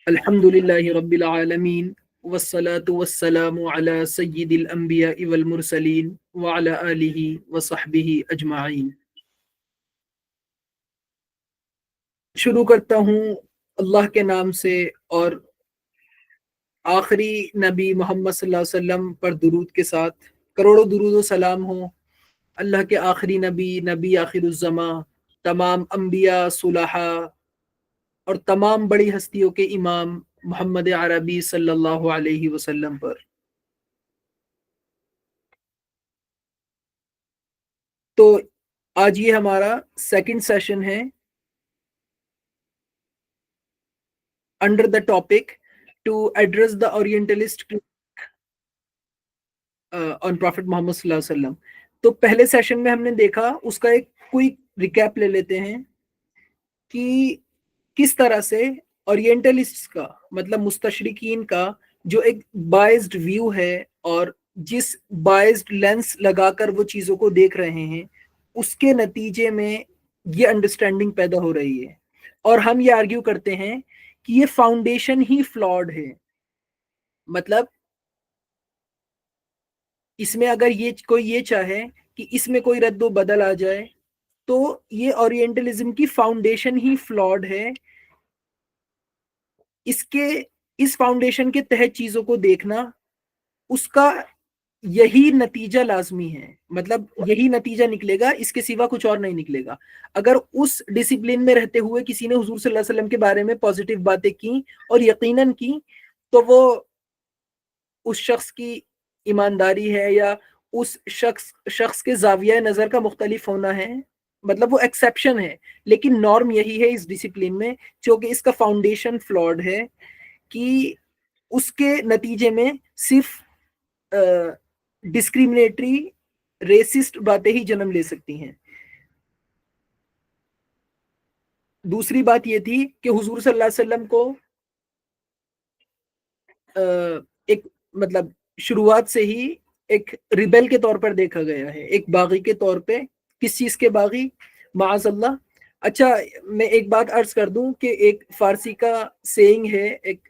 الحمدللہ رب العالمین والصلاة والسلام علی سید الانبیاء والمرسلین وعلی آلہ وصحبہ اجمعین۔ شروع کرتا ہوں اللہ کے نام سے، اور آخری نبی محمد صلی اللہ علیہ وسلم پر درود کے ساتھ کروڑوں درود و سلام ہوں۔ اللہ کے آخری نبی آخر الزماں، تمام انبیاء، صلحاء اور تمام بڑی ہستیوں کے امام محمد عربی صلی اللہ علیہ وسلم پر۔ تو آج یہ ہمارا سیکنڈ سیشن ہے under the topic to address the orientalist on prophet Muhammad صلی اللہ علیہ وسلم۔ تو پہلے سیشن میں ہم نے دیکھا، اس کا ایک کوئی ریکیپ لے لیتے ہیں کہ کس طرح سے اورینٹلسٹ کا مطلب مستشرقین کا جو ایک بائزڈ ویو ہے، اور جس بائزڈ لینس لگا کر وہ چیزوں کو دیکھ رہے ہیں، اس کے نتیجے میں یہ انڈرسٹینڈنگ پیدا ہو رہی ہے۔ اور ہم یہ آرگیو کرتے ہیں کہ یہ فاؤنڈیشن ہی فلاڈ ہے۔ مطلب اس میں اگر کوئی یہ چاہے کہ اس میں کوئی رد و بدل آ جائے، تو یہ اورینٹلزم کی فاؤنڈیشن ہی فلاڈ ہے۔ اس فاؤنڈیشن کے تحت چیزوں کو دیکھنا، اس کا یہی نتیجہ لازمی ہے، مطلب یہی نتیجہ نکلے گا، اس کے سوا کچھ اور نہیں نکلے گا۔ اگر اس ڈسپلن میں رہتے ہوئے کسی نے حضور صلی اللہ علیہ وسلم کے بارے میں پازیٹیو باتیں کی اور یقیناً کی، تو وہ اس شخص کی ایمانداری ہے یا اس شخص کے زاویہ نظر کا مختلف ہونا ہے، مطلب وہ ایکسیپشن ہے۔ لیکن نارم یہی ہے اس ڈسپلن میں، چونکہ اس کا فاؤنڈیشن فلاڈ ہے، کہ اس کے نتیجے میں صرف ڈسکریمنیٹری ریسسٹ باتیں ہی جنم لے سکتی ہیں۔ دوسری بات یہ تھی کہ حضور صلی اللہ علیہ وسلم کو ایک مطلب شروعات سے ہی ایک ریبل کے طور پر دیکھا گیا ہے، ایک باغی کے طور پہ۔ کس چیز کے باغی؟ معاذ اللہ۔ اچھا، میں ایک بات عرض کر دوں کہ ایک فارسی کا سیئنگ ہے، ایک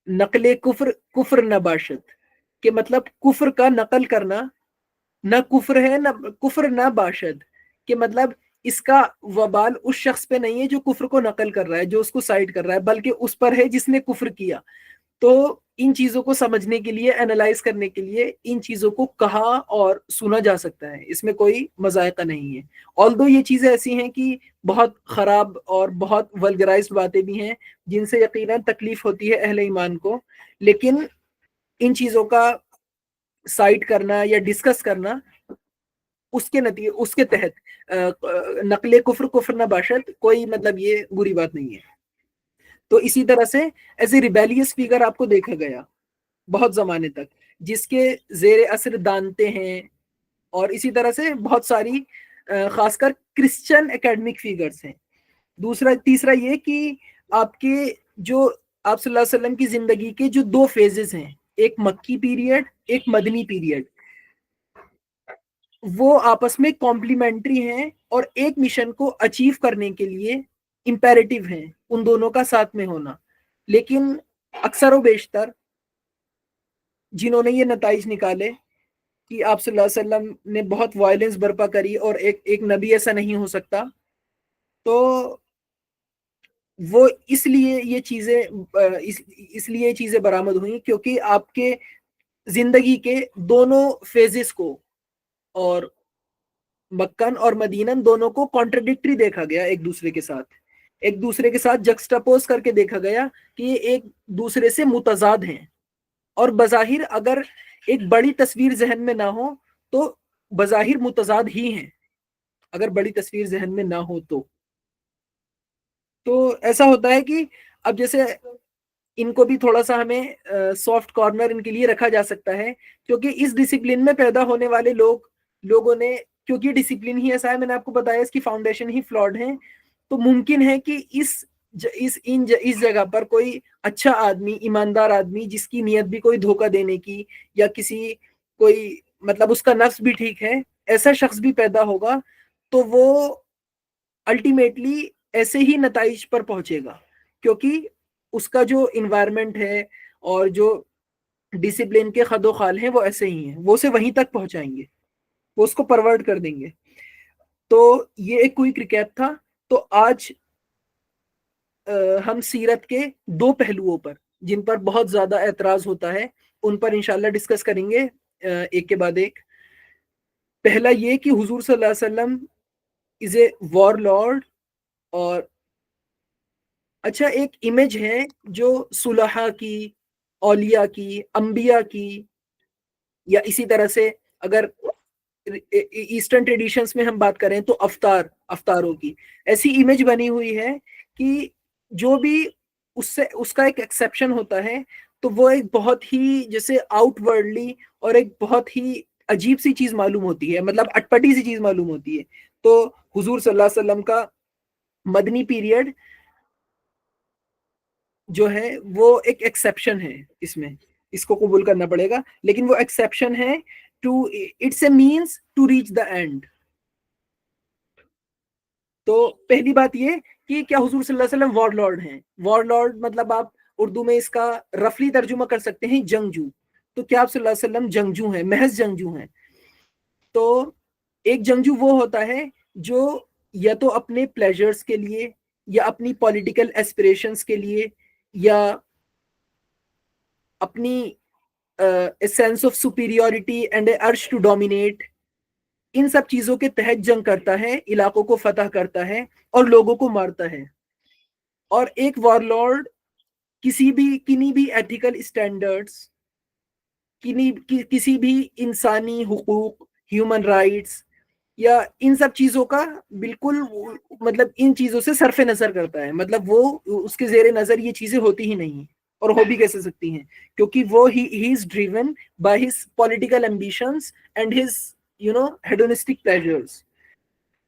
نقل کفر نہ باشد، کہ مطلب کفر کا نقل کرنا نہ کفر ہے، نہ کفر نہ باشد، کہ مطلب اس کا وبال اس شخص پہ نہیں ہے جو کفر کو نقل کر رہا ہے، جو اس کو سائڈ کر رہا ہے، بلکہ اس پر ہے جس نے کفر کیا۔ تو ان چیزوں کو سمجھنے کے لیے، اینالائز کرنے کے لیے ان چیزوں کو کہا اور سنا جا سکتا ہے، اس میں کوئی مذائقہ نہیں ہے۔ آلدو یہ چیزیں ایسی ہیں کہ بہت خراب اور بہت ولگرائزڈ باتیں بھی ہیں جن سے یقیناً تکلیف ہوتی ہے اہل ایمان کو، لیکن ان چیزوں کا سائٹ کرنا یا ڈسکس کرنا، اس کے تحت نقل کفر نہ باشد، کوئی مطلب یہ بری بات نہیں ہے۔ تو اسی طرح سے ایز اے ریبیلیس فیگر آپ کو دیکھا گیا بہت زمانے تک، جس کے زیر اثر دانتے ہیں، اور اسی طرح سے بہت ساری خاص کر کرسچن اکیڈمک فیگرز ہیں۔ تیسرا یہ کہ آپ کے جو آپ صلی اللہ علیہ وسلم کی زندگی کے جو دو فیزز ہیں، ایک مکی پیریڈ، ایک مدنی پیریڈ، وہ آپس میں کمپلیمنٹری ہیں، اور ایک مشن کو اچیو کرنے کے لیے امپیریٹیو ہیں ان دونوں کا ساتھ میں ہونا۔ لیکن اکثر و بیشتر جنہوں نے یہ نتائج نکالے کہ آپ صلی اللہ علیہ وسلم نے بہت وائلنس برپا کری اور ایک نبی ایسا نہیں ہو سکتا، تو وہ اس لیے یہ چیزیں برآمد ہوئیں کیونکہ آپ کے زندگی کے دونوں فیزز کو، اور مکن اور مدینن دونوں کو کانٹرڈکٹری دیکھا گیا، ایک دوسرے کے ساتھ جکسٹاپوز کر کے دیکھا گیا کہ یہ ایک دوسرے سے متضاد ہیں، اور بظاہر اگر ایک بڑی تصویر ذہن میں نہ ہو تو بظاہر متضاد ہی ہیں، اگر بڑی تصویر ذہن میں نہ ہو تو ایسا ہوتا ہے کہ اب جیسے ان کو بھی تھوڑا سا ہمیں سافٹ کارنر ان کے لیے رکھا جا سکتا ہے، کیونکہ اس ڈسپلن میں پیدا ہونے والے لوگوں نے، کیونکہ ڈسپلن ہی ایسا ہے، میں نے آپ کو بتایا اس کی فاؤنڈیشن ہی فلاڈ ہے، تو ممکن ہے کہ اس جگہ پر کوئی اچھا آدمی، ایماندار آدمی، جس کی نیت بھی کوئی دھوکہ دینے کی یا کوئی مطلب اس کا نفس بھی ٹھیک ہے، ایسا شخص بھی پیدا ہوگا، تو وہ الٹیمیٹلی ایسے ہی نتائج پر پہنچے گا۔ کیونکہ اس کا جو انوائرمنٹ ہے اور جو ڈسپلن کے خد و خال ہیں وہ ایسے ہی ہیں، وہ اسے وہیں تک پہنچائیں گے، وہ اس کو پرورٹ کر دیں گے. تو یہ ایک کوئک ریکیپ تھا. تو آج ہم سیرت کے دو پہلوؤں پر جن پر بہت زیادہ اعتراض ہوتا ہے ان پر انشاءاللہ ڈسکس کریں گے ایک کے بعد ایک. پہلا یہ کہ حضور صلی اللہ علیہ وسلم از اے وار لارڈ. اور اچھا ایک امیج ہے جو صلحاء کی، اولیاء کی، انبیاء کی، یا اسی طرح سے اگر ایسٹرن ٹریڈیشنز میں ہم بات کریں تو افطاروں کی ایسی امیج بنی ہوئی ہے کہ جو بھی اس کا ایک ایکسیپشن ہوتا ہے تو وہ ایک بہت ہی جیسے آؤٹ ورڈلی اور ایک بہت ہی عجیب سی چیز معلوم ہوتی ہے، مطلب اٹپٹی سی چیز معلوم ہوتی ہے. تو حضور صلی اللہ علیہ وسلم کا مدنی پیریڈ جو ہے وہ ایک ایکسیپشن ہے، اس کو قبول کرنا پڑے گا، لیکن وہ ایکسیپشن ہے ٹو it's a means to reach the end. تو پہلی بات یہ کہ کیا حضور صلی اللہ علیہ وسلم وار لارڈ ہیں؟ وار لارڈ مطلب آپ اردو میں اس کا رفلی ترجمہ کر سکتے ہیں جنگجو. تو کیا آپ صلی اللہ علیہ وسلم جنگجو ہیں، محض جنگجو ہیں؟ تو ایک جنگجو وہ ہوتا ہے جو یا تو اپنے پلیجرز کے لیے یا اپنی پولیٹیکل ایسپریشنز کے لیے یا اپنی sense of superiority and a urge to dominate, ان سب چیزوں کے تحت جنگ کرتا ہے، علاقوں کو فتح کرتا ہے اور لوگوں کو مارتا ہے. اور ایک وار لارڈ کنی بھی ایتھیکل اسٹینڈرڈز، کسی بھی انسانی حقوق، ہیومن رائٹس یا ان سب چیزوں کا بالکل مطلب ان چیزوں سے صرف نظر کرتا ہے. مطلب وہ اس کے زیر نظر یہ چیزیں ہوتی ہی نہیں اور ہو بھی کیسے سکتی ہیں، کیونکہ وہ ہی is driven by his political ambitions and his hedonistic pleasures.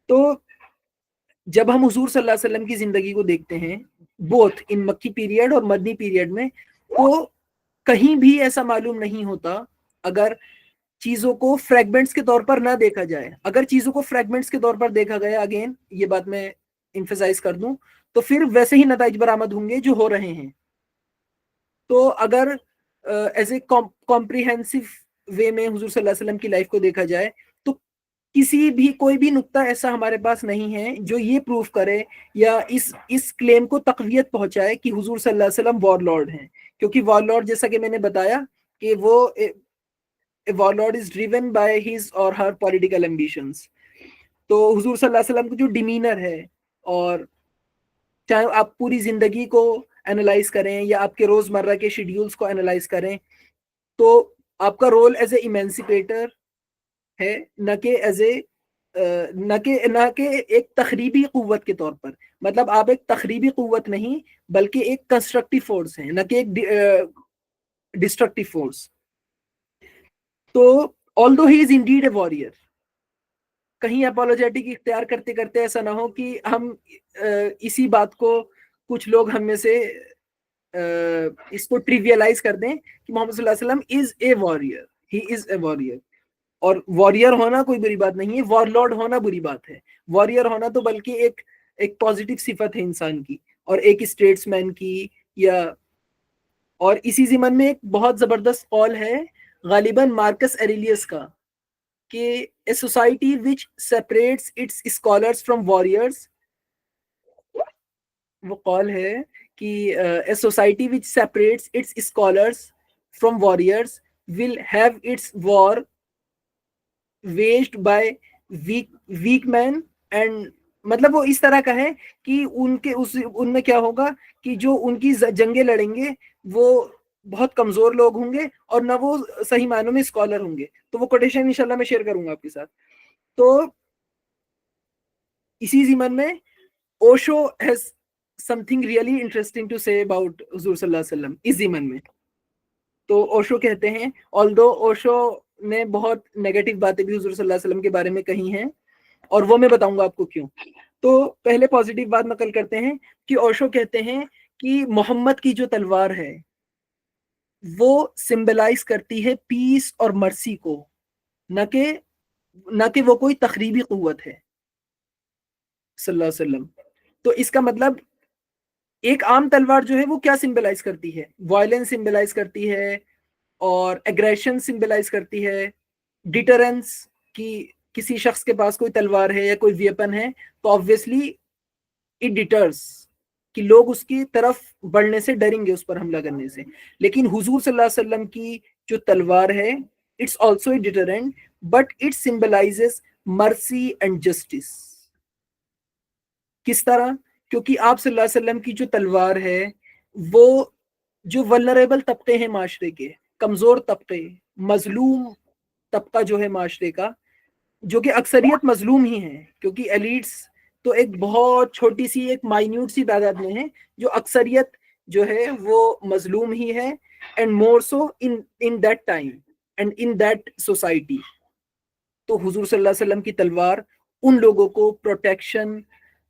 تو جب ہم حضور صلی اللہ علیہ وسلم کی زندگی کو دیکھتے ہیں بوتھ ان مکی پیریڈ اور مدنی پیریڈ میں، تو کہیں بھی ایسا معلوم نہیں ہوتا اگر چیزوں کو فریگمنٹس کے طور پر نہ دیکھا جائے. اگر چیزوں کو فریگمنٹس کے طور پر دیکھا گیا، اگین یہ بات میں ایمفیسائز کر دوں، تو پھر ویسے ہی نتائج برآمد ہوں گے جو ہو رہے ہیں. تو اگر ایز اے کمپریہنسو وے میں حضور صلی اللہ علیہ وسلم کی لائف کو دیکھا جائے تو کوئی بھی نقطہ ایسا ہمارے پاس نہیں ہے جو یہ پروف کرے یا اس کلیم کو تقویت پہنچائے کہ حضور صلی اللہ علیہ وسلم وار لارڈ ہیں. کیونکہ وار لارڈ جیسا کہ میں نے بتایا کہ وہ war lord is driven by his اور ہر پولیٹیکل ایمبیشنز. تو حضور صلی اللہ علیہ وسلم کا جو ڈیمینر ہے، اور چاہے آپ پوری زندگی کو اینالائز کریں یا آپ کے روزمرہ کے شیڈیولز کو اینالائز کریں، تو آپ کا رول ایز اے ایمینسپیٹر ہے، نہ کہ ایک تخریبی قوت کے طور پر. مطلب آپ ایک تخریبی قوت نہیں بلکہ ایک کنسٹرکٹیو فورس ہیں، نہ کہ ایک ڈسٹرکٹیو فورس. تو although he is indeed a warrior، کہیں اپولوجیٹک اختیار کرتے کرتے ایسا نہ ہو کہ ہم اسی بات کو کچھ لوگ ہم میں سے اس کو ٹریویلائز کر دیں کہ محمد صلی اللہ علیہ وسلم از اے واریر، ہی از اے واریر. اور واریر ہونا کوئی بری بات نہیں ہے، وار لارڈ ہونا بری بات ہے. واریر ہونا تو بلکہ ایک پازیٹیو صفت ہے انسان کی اور ایک اسٹیٹس مین کی. اور اسی ضمن میں ایک بہت زبردست قول ہے غالباً مارکس ایریلیس کا کہ a society which separates its scholars from warriors، وہ قول ہے کہ a society which separates its scholars from warriors will have its war waged by weak men. and مطلب وہ اس طرح کا ہے کہ ان میں کیا ہوگا کہ جو ان کی جنگیں لڑیں گے وہ بہت کمزور لوگ ہوں گے اور نہ وہ صحیح معنوں میں اسکالر ہوں گے. تو وہ کوٹیشن انشاءاللہ میں شیئر کروں گا آپ کے ساتھ. تو اسی ضمن میں Osho has something really interesting to say about حضور صلی اللہ علیہ وسلم اس ضمن میں. تو اوشو کہتے ہیں، آلدو اوشو نے بہت نیگیٹو باتیں بھی حضور صلی اللہ علیہ وسلم کے بارے میں کہی ہیں، اور وہ میں بتاؤں گا آپ کو کیوں. تو پہلے پازیٹیو بات نقل کرتے ہیں کہ اوشو کہتے ہیں کہ محمد کی جو تلوار ہے وہ سمبلائز کرتی ہے پیس اور مرسی کو، نہ کہ وہ کوئی تخریبی قوت ہے صلی اللہ علیہ وسلم. تو اس کا مطلب ایک عام تلوار جو ہے وہ کیا سمبلائز کرتی ہے؟ وائلنس سمبلائز کرتی ہے اور ایگریشن سمبلائز کرتی ہے، ڈیٹرنس کی کسی شخص کے پاس کوئی تلوار ہے یا کوئی ویپن ہے تو آبویسلی اٹ ڈیٹرس کہ لوگ اس کی طرف بڑھنے سے ڈریں گے، اس پر حملہ کرنے سے. لیکن حضور صلی اللہ علیہ وسلم کی جو تلوار ہے it's also a deterrent but it symbolises mercy and justice. کس طرح؟ کیونکہ آپ صلی اللہ علیہ وسلم کی جو تلوار ہے وہ جو ولنریبل طبقے ہیں معاشرے کے، کمزور طبقے، مظلوم طبقہ جو ہے معاشرے کا، جو کہ اکثریت مظلوم ہی ہیں، کیونکہ ایلیٹس تو ایک بہت چھوٹی سی ایک مائنیوٹ سی تعداد میں ہیں، جو اکثریت جو ہے وہ مظلوم ہی ہے، and more so in that time and in that society. تو حضور صلی اللہ علیہ وسلم کی تلوار ان لوگوں کو پروٹیکشن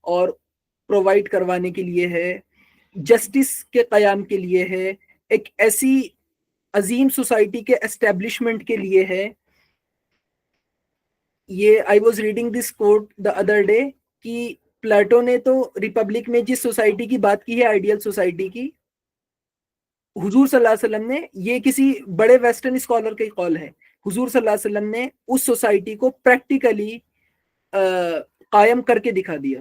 اور پرووائڈ کروانے کے لیے ہے، جسٹس کے قیام کے لیے ہے، ایک ایسی عظیم سوسائٹی کے اسٹیبلشمنٹ کے لیے ہے. یہ I was reading this quote the other day کہ پلاٹو نے تو ریپبلک میں جس سوسائٹی کی بات کی ہے، آئیڈیل سوسائٹی کی، حضور صلی اللہ علیہ وسلم نے، یہ کسی بڑے ویسٹرن اسکالر کا قول ہے، حضور صلی اللہ علیہ وسلم نے اس سوسائٹی کو پریکٹیکلی قائم کر کے دکھا دیا.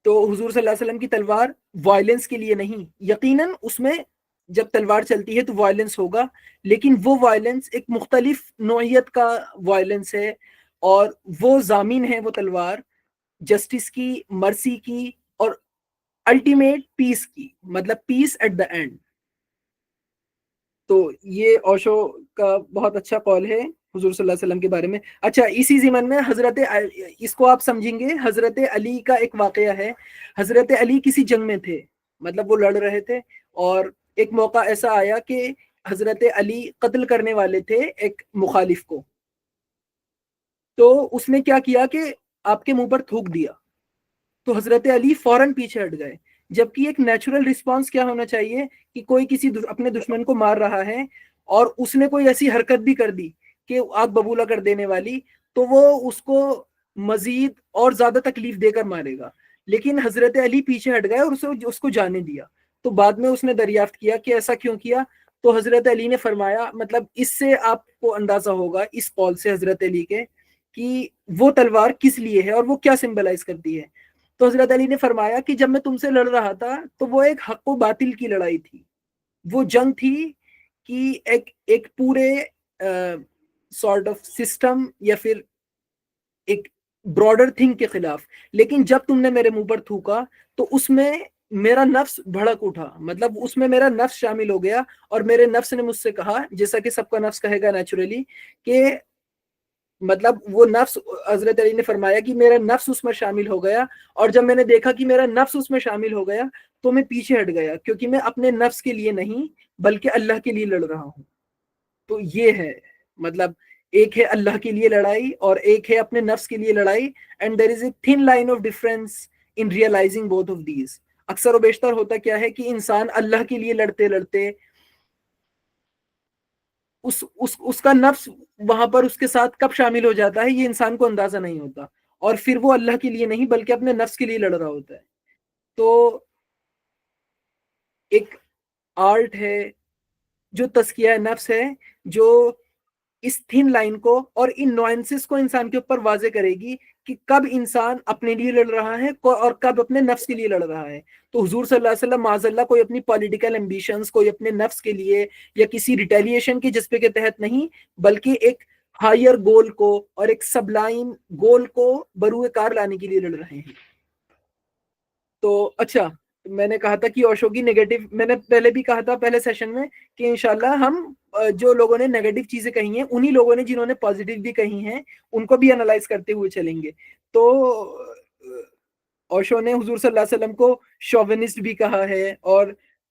تو حضور صلی اللہ علیہ وسلم کی تلوار وائلنس کے لیے نہیں، یقیناً اس میں جب تلوار چلتی ہے تو وائلنس ہوگا، لیکن وہ وائلنس ایک مختلف نوعیت کا وائلنس ہے، اور وہ ضامن ہے وہ تلوار جسٹس کی، مرسی کی، اور الٹیمیٹ پیس کی، مطلب پیس ایٹ دا اینڈ. تو یہ اوشو کا بہت اچھا قول ہے حضور صلی اللہ علیہ وسلم کے بارے میں. اچھا، اسی ضمن میں حضرت، اس کو آپ سمجھیں گے، حضرت علی کا ایک واقعہ ہے. حضرت علی کسی جنگ میں تھے، مطلب وہ لڑ رہے تھے، اور ایک موقع ایسا آیا کہ حضرت علی قتل کرنے والے تھے ایک مخالف کو. تو اس نے کیا کیا کہ آپ کے منہ پر تھوک دیا. تو حضرت علی فوراً پیچھے ہٹ گئے، جبکہ ایک نیچرل رسپانس کیا ہونا چاہیے کہ کوئی کسی اپنے دشمن کو مار رہا ہے اور اس نے کوئی ایسی حرکت بھی کر دی کہ آگ ببولہ کر دینے والی، تو وہ اس کو مزید اور زیادہ تکلیف دے کر مارے گا. لیکن حضرت علی پیچھے ہٹ گئے اور اس کو جانے دیا. تو بعد میں اس نے دریافت کیا کہ ایسا کیوں کیا، تو حضرت علی نے فرمایا، مطلب اس سے آپ کو اندازہ ہوگا اس قول سے حضرت علی کے کہ وہ تلوار کس لیے ہے اور وہ کیا سمبلائز کرتی ہے. تو حضرت علی نے فرمایا کہ جب میں تم سے لڑ رہا تھا تو وہ ایک حق و باطل کی لڑائی تھی، وہ جنگ تھی کہ ایک پورے سارٹ آف سسٹم یا پھر ایک براڈر تھنگ کے خلاف. لیکن جب تم نے میرے منہ پر تھوکا تو اس میں میرا نفس بھڑک اٹھا، مطلب اس میں میرا نفس شامل ہو گیا، اور میرے نفس نے مجھ سے کہا، جیسا کہ سب کا نفس کہے گا نیچرلی، کہ مطلب وہ نفس، حضرت علی نے فرمایا کہ میرا نفس اس میں شامل ہو گیا، اور جب میں نے دیکھا کہ میرا نفس اس میں شامل ہو گیا تو میں پیچھے ہٹ گیا، کیونکہ میں اپنے نفس کے لیے نہیں بلکہ اللہ کے لیے لڑ رہا ہوں. تو یہ ہے، مطلب ایک ہے اللہ کے لیے لڑائی اور ایک ہے اپنے نفس کے لیے لڑائی، and there is a thin line of difference in realising both of these. اکثر و بیشتر ہوتا کیا ہے کہ انسان اللہ کے لیے لڑتے لڑتے اس کا نفس وہاں پر اس کے ساتھ کب شامل ہو جاتا ہے یہ انسان کو اندازہ نہیں ہوتا، اور پھر وہ اللہ کے لیے نہیں بلکہ اپنے نفس کے لیے لڑ رہا ہوتا ہے. تو ایک آرٹ ہے جو تزکیہ نفس ہے، جو اس تھن لائن کو اور ان نوائنسز کو انسان کے اوپر واضح کرے گی کہ کب انسان اپنے لیے لڑ رہا ہے اور کب اپنے نفس کے لیے لڑ رہا ہے. تو حضور صلی اللہ علیہ وسلم معاذ اللہ کوئی اپنی پولیٹیکل ایمبیشنز، کوئی اپنے نفس کے لیے یا کسی ریٹیلیشن کے جذبے کے تحت نہیں، بلکہ ایک ہائر گول کو اور ایک سبلائم گول کو بروئے کار لانے کے لیے لڑ رہے ہیں. تو اچھا، میں نے کہا تھا کہ اوشو کی نیگیٹو، میں نے پہلے بھی کہا تھا پہلے سیشن میں کہ انشاءاللہ ہم جو لوگوں نے نیگیٹو چیزیں کہی ہیں انہی لوگوں نے جنہوں نے پازیٹیو بھی کہی ہیں ان کو بھی انالائز کرتے ہوئے چلیں گے. تو اوشو نے حضور صلی اللہ علیہ وسلم کو شوونسٹ بھی کہا ہے اور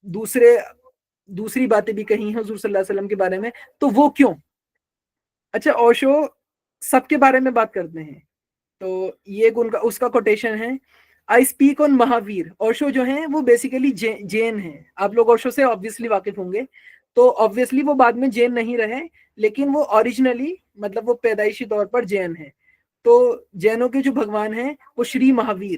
دوسری باتیں بھی کہی ہیں حضور صلی اللہ علیہ وسلم کے بارے میں. تو وہ کیوں؟ اچھا، اوشو سب کے بارے میں بات کرتے ہیں، تو یہ اس کا کوٹیشن ہے، I speak on Mahavir. Osho جو ہیں وہ بیسیکلی جین ہیں. آپ لوگ اوشو سے obviously واقف ہوں گے، تو obviously وہ بعد میں جین نہیں رہے، لیکن وہ اوریجنلی مطلب وہ پیدائشی طور پر جین ہیں. تو جینوں کے جو بھگوان ہیں وہ شری Mahavir.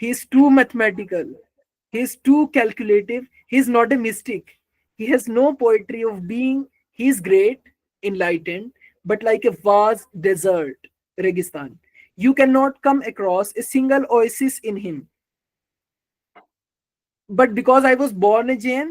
he is too mathematical, he is too calculative, he is not a mystic, he has no poetry of being, he is great, enlightened, but like a vast desert registan, you cannot come across a single oasis in him, but because I was born a Jain,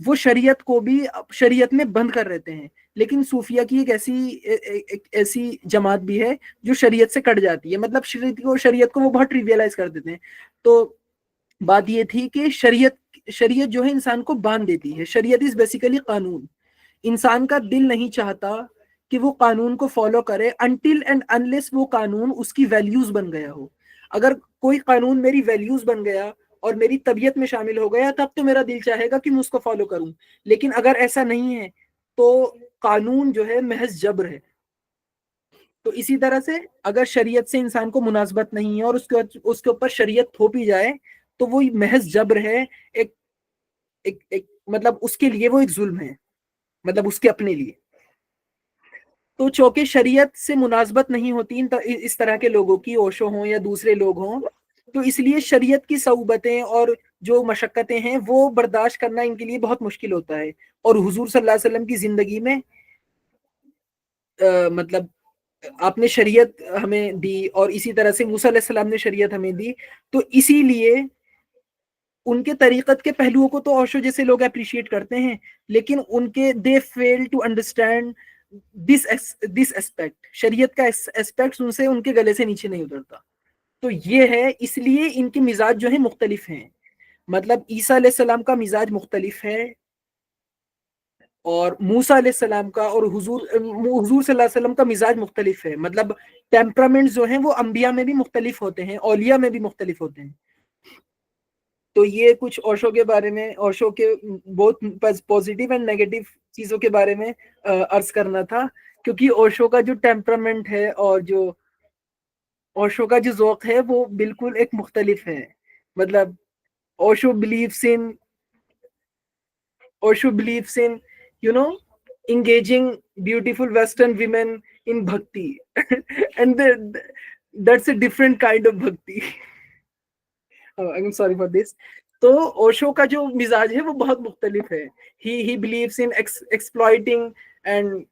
وہ شریعت کو بھی شریعت میں بند کر رہتے ہیں. لیکن صوفیہ کی ایک ایسی جماعت بھی ہے جو شریعت سے کٹ جاتی ہے, مطلب شریعت کو وہ بہت ٹریویلائز کر دیتے ہیں. تو بات یہ تھی کہ شریعت جو ہے انسان کو باندھ دیتی ہے. شریعت از بیسیکلی قانون. انسان کا دل نہیں چاہتا کہ وہ قانون کو فالو کرے انٹل اینڈ انلیس وہ قانون اس کی ویلیوز بن گیا ہو. اگر کوئی قانون میری ویلیوز بن گیا اور میری طبیعت میں شامل ہو گیا تب تو میرا دل چاہے گا کہ میں اس کو فالو کروں. لیکن اگر ایسا نہیں ہے تو قانون جو ہے محض جبر ہے. تو اسی طرح سے اگر شریعت سے انسان کو مناسبت نہیں ہے اور اس کے اوپر شریعت تھوپی جائے تو وہ محض جبر ہے. ایک مطلب اس کے لیے وہ ایک ظلم ہے, مطلب اس کے اپنے لیے. تو چونکہ شریعت سے مناسبت نہیں ہوتی اس طرح کے لوگوں کی, اوشو ہوں یا دوسرے لوگ ہوں, تو اس لیے شریعت کی صعوبتیں اور جو مشقتیں ہیں وہ برداشت کرنا ان کے لیے بہت مشکل ہوتا ہے. اور حضور صلی اللہ علیہ وسلم کی زندگی میں مطلب آپ نے شریعت ہمیں دی اور اسی طرح سے موسیٰ علیہ السلام نے شریعت ہمیں دی, تو اسی لیے ان کے طریقت کے پہلوؤں کو تو اوشو جیسے لوگ اپریشیٹ کرتے ہیں, لیکن ان کے دے فیل ٹو انڈرسٹینڈ دس اسپیکٹ. شریعت کا اسپیکٹ ان سے ان کے گلے سے نیچے نہیں اترتا. تو یہ ہے, اس لیے ان کے مزاج جو ہے مختلف ہیں. مطلب عیسیٰ علیہ السلام کا مزاج مختلف ہے اور موسیٰ علیہ السلام کا اور حضور صلی اللہ علیہ وسلم کا مزاج مختلف ہے. مطلب ٹیمپرامنٹ جو ہیں وہ انبیاء میں بھی مختلف ہوتے ہیں, اولیاء میں بھی مختلف ہوتے ہیں. تو یہ کچھ اوشو کے بارے میں, اوشو کے بہت پازیٹیو اینڈ نیگیٹو چیزوں کے بارے میں عرض کرنا تھا, کیونکہ اوشو کا جو ٹیمپرامنٹ ہے اور جو اوشو کا جو ذوق ہے وہ بالکل ایک مختلف ہے. مطلب Osho believes in engaging beautiful Western women in bhakti and that's a different kind of bhakti. I'm sorry for this. تو اوشو کا جو مزاج ہے وہ بہت مختلف ہے. he believes in exploiting and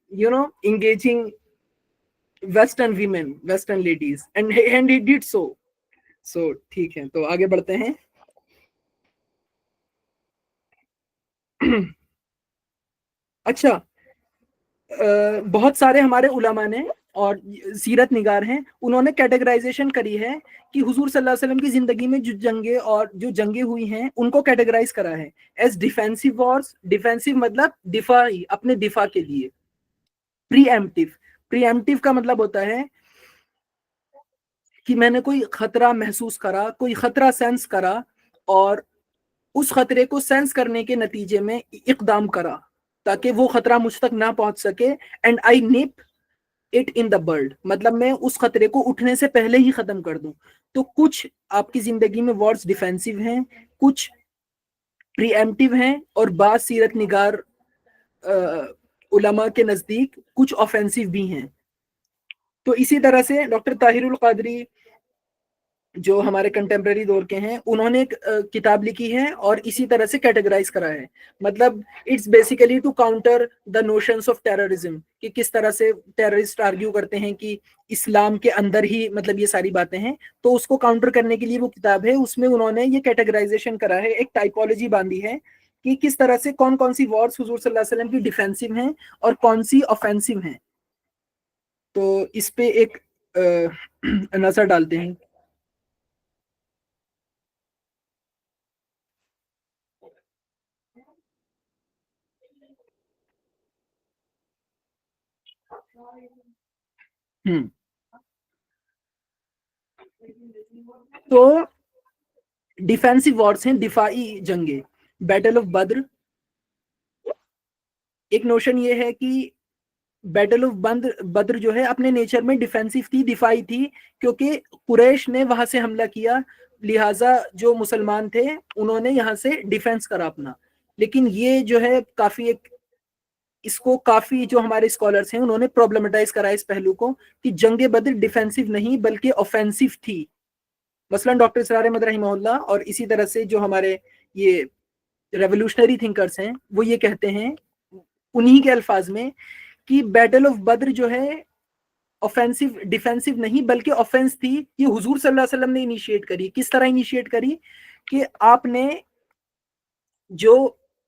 engaging Western women, Western ladies, and he did so. ٹھیک ہے, تو آگے بڑھتے ہیں. اچھا, بہت سارے ہمارے علماء نے اور سیرت نگار ہیں, انہوں نے کیٹیگرائزیشن کری ہے کہ حضور صلی اللہ علیہ وسلم کی زندگی میں جو جنگیں اور جو جنگیں ہوئی ہیں ان کو کیٹیگرائز کرا ہے ایز ڈیفینسو وارز. ڈیفینسو مطلب دفاعی, اپنے دفاع کے لیے. پری ایمپٹیو کا مطلب ہوتا ہے کہ میں نے کوئی خطرہ محسوس کرا, کوئی خطرہ سینس کرا اور اس خطرے کو سینس کرنے کے نتیجے میں اقدام کرا تاکہ وہ خطرہ مجھ تک نہ پہنچ سکے. اینڈ آئی نپ اٹ ان دا برڈ, مطلب میں اس خطرے کو اٹھنے سے پہلے ہی ختم کر دوں. تو کچھ آپ کی زندگی میں وارڈز ڈیفینسو ہیں, کچھ پری ایمپٹیو ہیں, اور بعض سیرت نگار علماء کے نزدیک کچھ آفینسو بھی ہیں. تو اسی طرح سے ڈاکٹر طاہر القادری جو ہمارے کنٹمپریری دور کے ہیں, انہوں نے ایک کتاب لکھی ہے اور اسی طرح سے کیٹیگرائز کرا ہے. مطلب it's basically to counter the notions of terrorism, کہ کس طرح سے ٹیررسٹ آرگیو کرتے ہیں کہ اسلام کے اندر ہی مطلب یہ ساری باتیں ہیں. تو اس کو کاؤنٹر کرنے کے لیے وہ کتاب ہے, اس میں انہوں نے یہ کیٹیگرائزیشن کرا ہے, ایک ٹائپولوجی باندھی ہے کہ کس طرح سے کون سی وارڈز حضور صلی اللہ علیہ وسلم کی ڈیفینسو ہیں اور کون سی آفینسو ہیں. تو اس پہ ایک نظر ڈالتے ہیں. تو ڈیفینسو وارز ہیں, دفاعی جنگیں. بیٹل آف بدر, ایک نوشن یہ ہے کہ بیٹل آف بدر جو ہے اپنے نیچر میں ڈیفینسو تھی, دفاعی تھی, کیونکہ قریش نے وہاں سے حملہ کیا, لہٰذا جو مسلمان تھے انہوں نے یہاں سے ڈیفینس کرا اپنا. لیکن یہ جو ہے کافی اس کو کافی جو ہمارے اسکالرس ہیں انہوں نے پرابلمٹائز کرا اس پہلو کو کہ جنگ بدر ڈیفینسو نہیں بلکہ آفینسو تھی. مثلا ڈاکٹر اسرار احمد رحمہ اللہ اور اسی طرح سے جو ہمارے یہ ریولوشنری تھنکرز ہیں وہ یہ کہتے ہیں انہی کے الفاظ میں کہ بیٹل آف بدر جو ہے آفینسو ڈیفینسو نہیں بلکہ آفینس تھی. یہ حضور صلی اللہ علیہ وسلم نے انیشیٹ کری. کس طرح انیشیٹ کری کہ آپ نے جو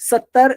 70,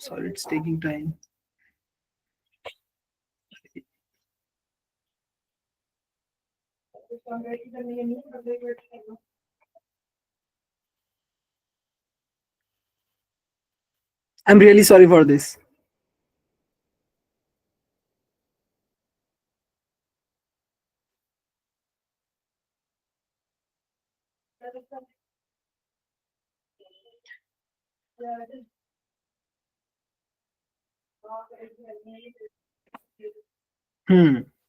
Sorry, it's taking time. I'm really sorry for this.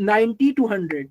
90 to 100।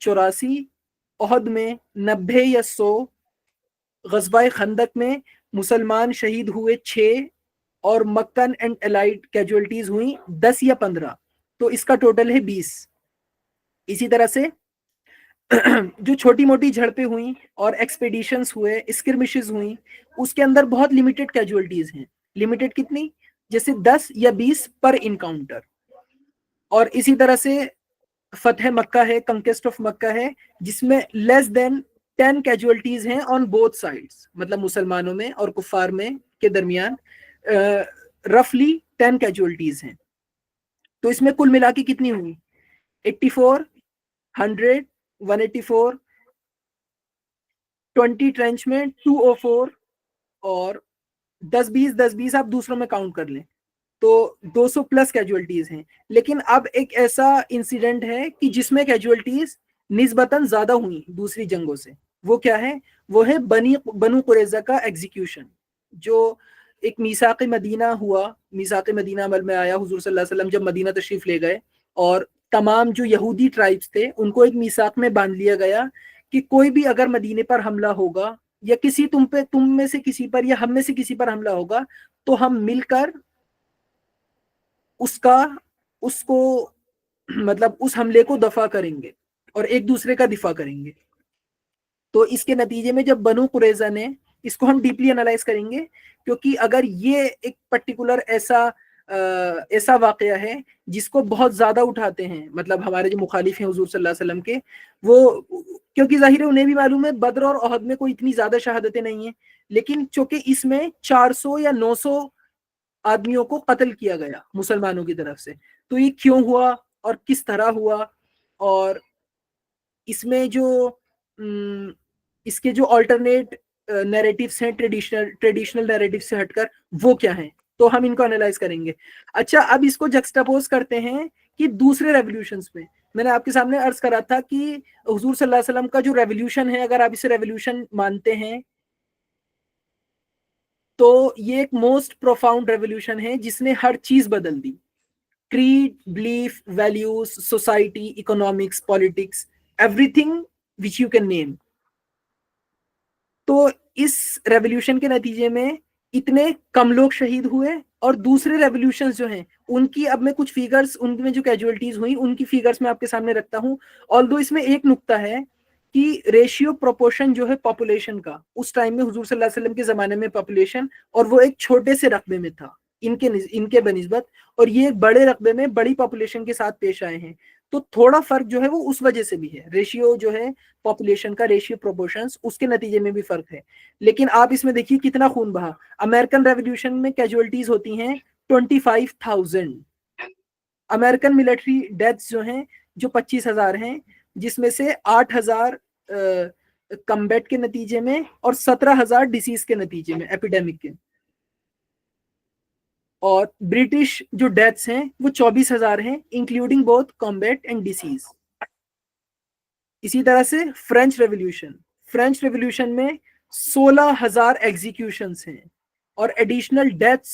84, احد میں 90 یا 100, غزوہ خندق میں مسلمان شہید ہوئے 6, اور مکن اینڈ الائڈ کیجولٹیز ہوئی 10 یا 15, تو اس کا ٹوٹل ہے 20. اسی طرح سے جو چھوٹی موٹی جھڑپیں ہوئیں اور ایکسپیڈیشنز ہوئے, اسکرمشز ہوئیں, اس کے اندر بہت لمیٹڈ کیجولٹیز ہیں. لمیٹڈ کتنی؟ جیسے 10 یا 20 پر انکاؤنٹر. اور اسی طرح سے فتح مکہ ہے, کنکسٹ آف مکہ ہے, جس میں لیس دین 10 کیجولٹیز ہیں آن بوتھ سائڈس, مطلب مسلمانوں میں اور کفار میں کے درمیان رفلی 10 کیجولٹیز ہیں. تو اس میں کل ملا کے کتنی ہوئی؟ 84, 100, 184, 20 ٹرینچمنٹ, 204, اور 10-20 آپ دوسروں میں کاؤنٹ کر لیں تو 200 پلس کیجولٹیز ہیں. لیکن اب ایک ایسا انسیڈنٹ ہے کہ جس میں کیجولٹیز نسبتاً زیادہ ہوئی دوسری جنگوں سے. وہ کیا ہے؟ وہ ہے بنو قریظہ کا ایگزیکیوشن, جو ایک میثاق مدینہ ہوا. میثاق مدینہ عمل میں آیا حضور صلی اللہ علیہ وسلم جب مدینہ تشریف لے گئے, اور تمام جو یہودی ٹرائبس تھے ان کو ایک میثاق میں باندھ لیا گیا کہ کوئی بھی اگر مدینے پر حملہ ہوگا, یا کسی تم میں سے کسی پر یا ہم میں سے کسی پر حملہ ہوگا, تو ہم مل کر اس کو مطلب اس حملے کو دفع کریں گے اور ایک دوسرے کا دفاع کریں گے. تو اس کے نتیجے میں جب بنو قریظہ نے, اس کو ہم ڈیپلی انالائز کریں گے, کیونکہ اگر یہ ایک پرٹیکولر ایسا واقعہ ہے جس کو بہت زیادہ اٹھاتے ہیں, مطلب ہمارے جو مخالف ہیں حضور صلی اللہ علیہ وسلم کے, وہ کیونکہ ظاہر ہے انہیں بھی معلوم ہے بدر اور احد میں کوئی اتنی زیادہ شہادتیں نہیں ہیں, لیکن چونکہ اس میں 400 یا 900 آدمیوں کو قتل کیا گیا مسلمانوں کی طرف سے, تو یہ کیوں ہوا اور کس طرح ہوا, اور اس میں جو اس کے جو آلٹرنیٹ نیریٹیوز ہیں ٹریڈیشنل نیریٹیو سے ہٹ کر, وہ کیا ہیں, تو ہم ان کو انالائز کریں گے. اچھا, اب اس کو جکسٹاپوز کرتے ہیں کہ دوسرے ریولیوشنز میں. میں نے آپ کے سامنے عرض کرا تھا کہ حضور صلی اللہ علیہ وسلم کا جو ریولیوشن ہے, اگر آپ اسے ریولیوشن مانتے ہیں تو یہ ایک موسٹ پروفاؤنڈ ریولیوشن ہے جس نے ہر چیز بدل دی. creed, belief, values, society, economics, politics, everything which you can name. تو اس ریولیوشن کے نتیجے میں اتنے کم لوگ شہید ہوئے, اور دوسرے ریولیوشنز جو ہیں ان کی اب میں کچھ فیگرز, ان میں جو کیجولٹیز ہوئی ان کی فیگرز میں آپ کے سامنے رکھتا ہوں. آلدو اس میں ایک نقطہ ہے کہ ریشیو پروپورشن جو ہے پاپولیشن کا, اس ٹائم میں حضور صلی اللہ علیہ وسلم کے زمانے میں پاپولیشن, اور وہ ایک چھوٹے سے رقبے میں تھا ان کے بنسبت, اور یہ ایک بڑے رقبے میں بڑی پاپولیشن کے ساتھ پیش آئے ہیں. تو تھوڑا فرق جو ہے وہ اس وجہ سے بھی ہے, ریشیو جو ہے پاپولیشن کا, ریشیو پروپورشنز, اس کے نتیجے میں بھی فرق ہے. لیکن آپ اس میں دیکھیے کتنا خون بہا. امریکن ریولیوشن میں کیجولٹیز ہوتی ہیں 25,000. امریکن ملٹری ڈیتھس جو ہیں جو 25,000 ہیں, جس میں سے 8,000 کمبیٹ کے نتیجے میں اور 17,000 ڈیسیز کے نتیجے میں, ایپیڈیمک کے. اور برٹش جو ڈیتھس ہیں وہ 24,000 ہیں, including both combat and disease. اسی طرح سے فرینچ ریولیوشن میں 16,000 ایگزیکیوشنز ہیں, اور ایڈیشنل ڈیتھس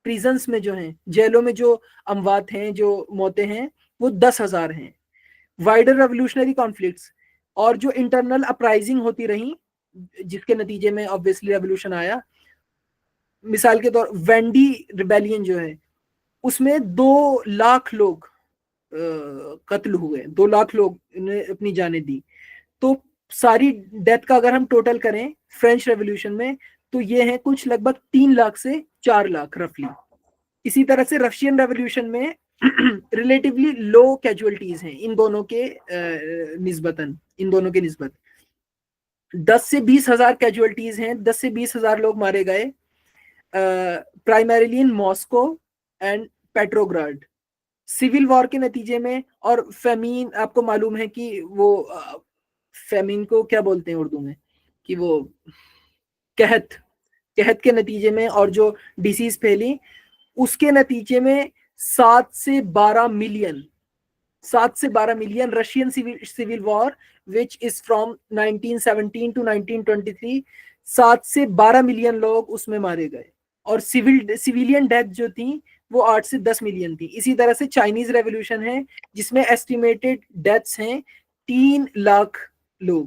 پریزنس میں جو ہیں, جیلوں میں جو اموات ہیں, جو موتیں ہیں, وہ 10,000 ہیں. وائڈر ریولیوشنری کانفلکٹس اور جو انٹرنل اپرائزنگ ہوتی رہیں جس کے نتیجے میں obviously ریولیوشن آیا, مثال کے طور وینڈی ریبیلین جو ہے, اس میں 2 لاکھ لوگ قتل ہوئے, 2 لاکھ لوگ نے اپنی جانیں دی. تو ساری ڈیتھ کا اگر ہم ٹوٹل کریں فرینچ ریولیوشن میں تو یہ ہیں کچھ لگ بھگ 3 لاکھ سے 4 لاکھ رفلی. اسی طرح سے رشین ریولیوشن میں ریلیٹیولی لو کیجولٹیز ہیں ان دونوں کے نسبت 10 سے 20,000 کیجولٹیز ہیں, 10 سے 20,000 لوگ مارے گئے primarily in Moscow and Petrograd civil war کے نتیجے میں. اور فیمین, آپ کو معلوم ہے کہ وہ فیمین کو کیا بولتے ہیں اردو میں, کہ وہ قحط کے نتیجے میں, اور جو ڈیسیز پھیلی اس کے نتیجے میں 7 سے 12 million Russian civil war which is from 1917 to 1923, 7 سے 12 ملین لوگ اس میں مارے گئے, اور سیویلین ڈیتھ جو تھیں وہ 8 سے 10 ملین تھی. اسی طرح سے چائنیز ریولیوشن ہے جس میں ایسٹیمیٹڈ ڈیتھس ہیں 3 لاکھ لوگ,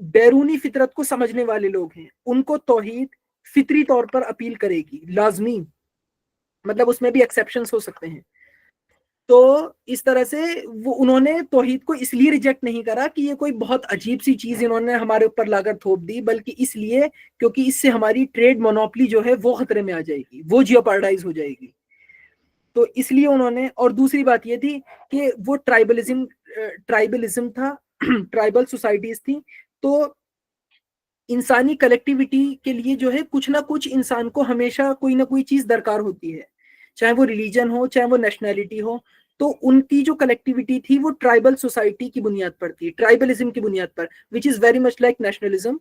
بیرونی فطرت کو سمجھنے والے لوگ ہیں ان کو توحید فطری طور پر اپیل کرے گی لازمی، مطلب اس میں بھی ایکسیپشنز ہو سکتے ہیں. تو اس طرح سے وہ انہوں نے توحید کو اس لیے ریجیکٹ نہیں کرا کہ یہ کوئی بہت عجیب سی چیز انہوں نے ہمارے اوپر لا کر تھوپ دی، بلکہ اس لیے کیونکہ اس سے ہماری ٹریڈ مونوپلی جو ہے وہ خطرے میں آ جائے گی، وہ جیوپارڈائز ہو جائے گی. تو اس لیے انہوں نے، اور دوسری بات یہ تھی کہ وہ ٹرائبلزم تھا، ٹرائبل سوسائٹیز تھی، تو انسانی کلیکٹیوٹی کے لیے جو ہے کچھ نہ کچھ انسان کو ہمیشہ کوئی نہ کوئی چیز درکار ہوتی ہے، چاہے وہ ریلیجن ہو چاہے وہ نیشنلٹی ہو. تو ان کی جو کلیکٹیوٹی تھی وہ ٹرائبل سوسائٹی کی بنیاد پر تھی، ٹرائبلزم کی بنیاد پر، which is very much like nationalism.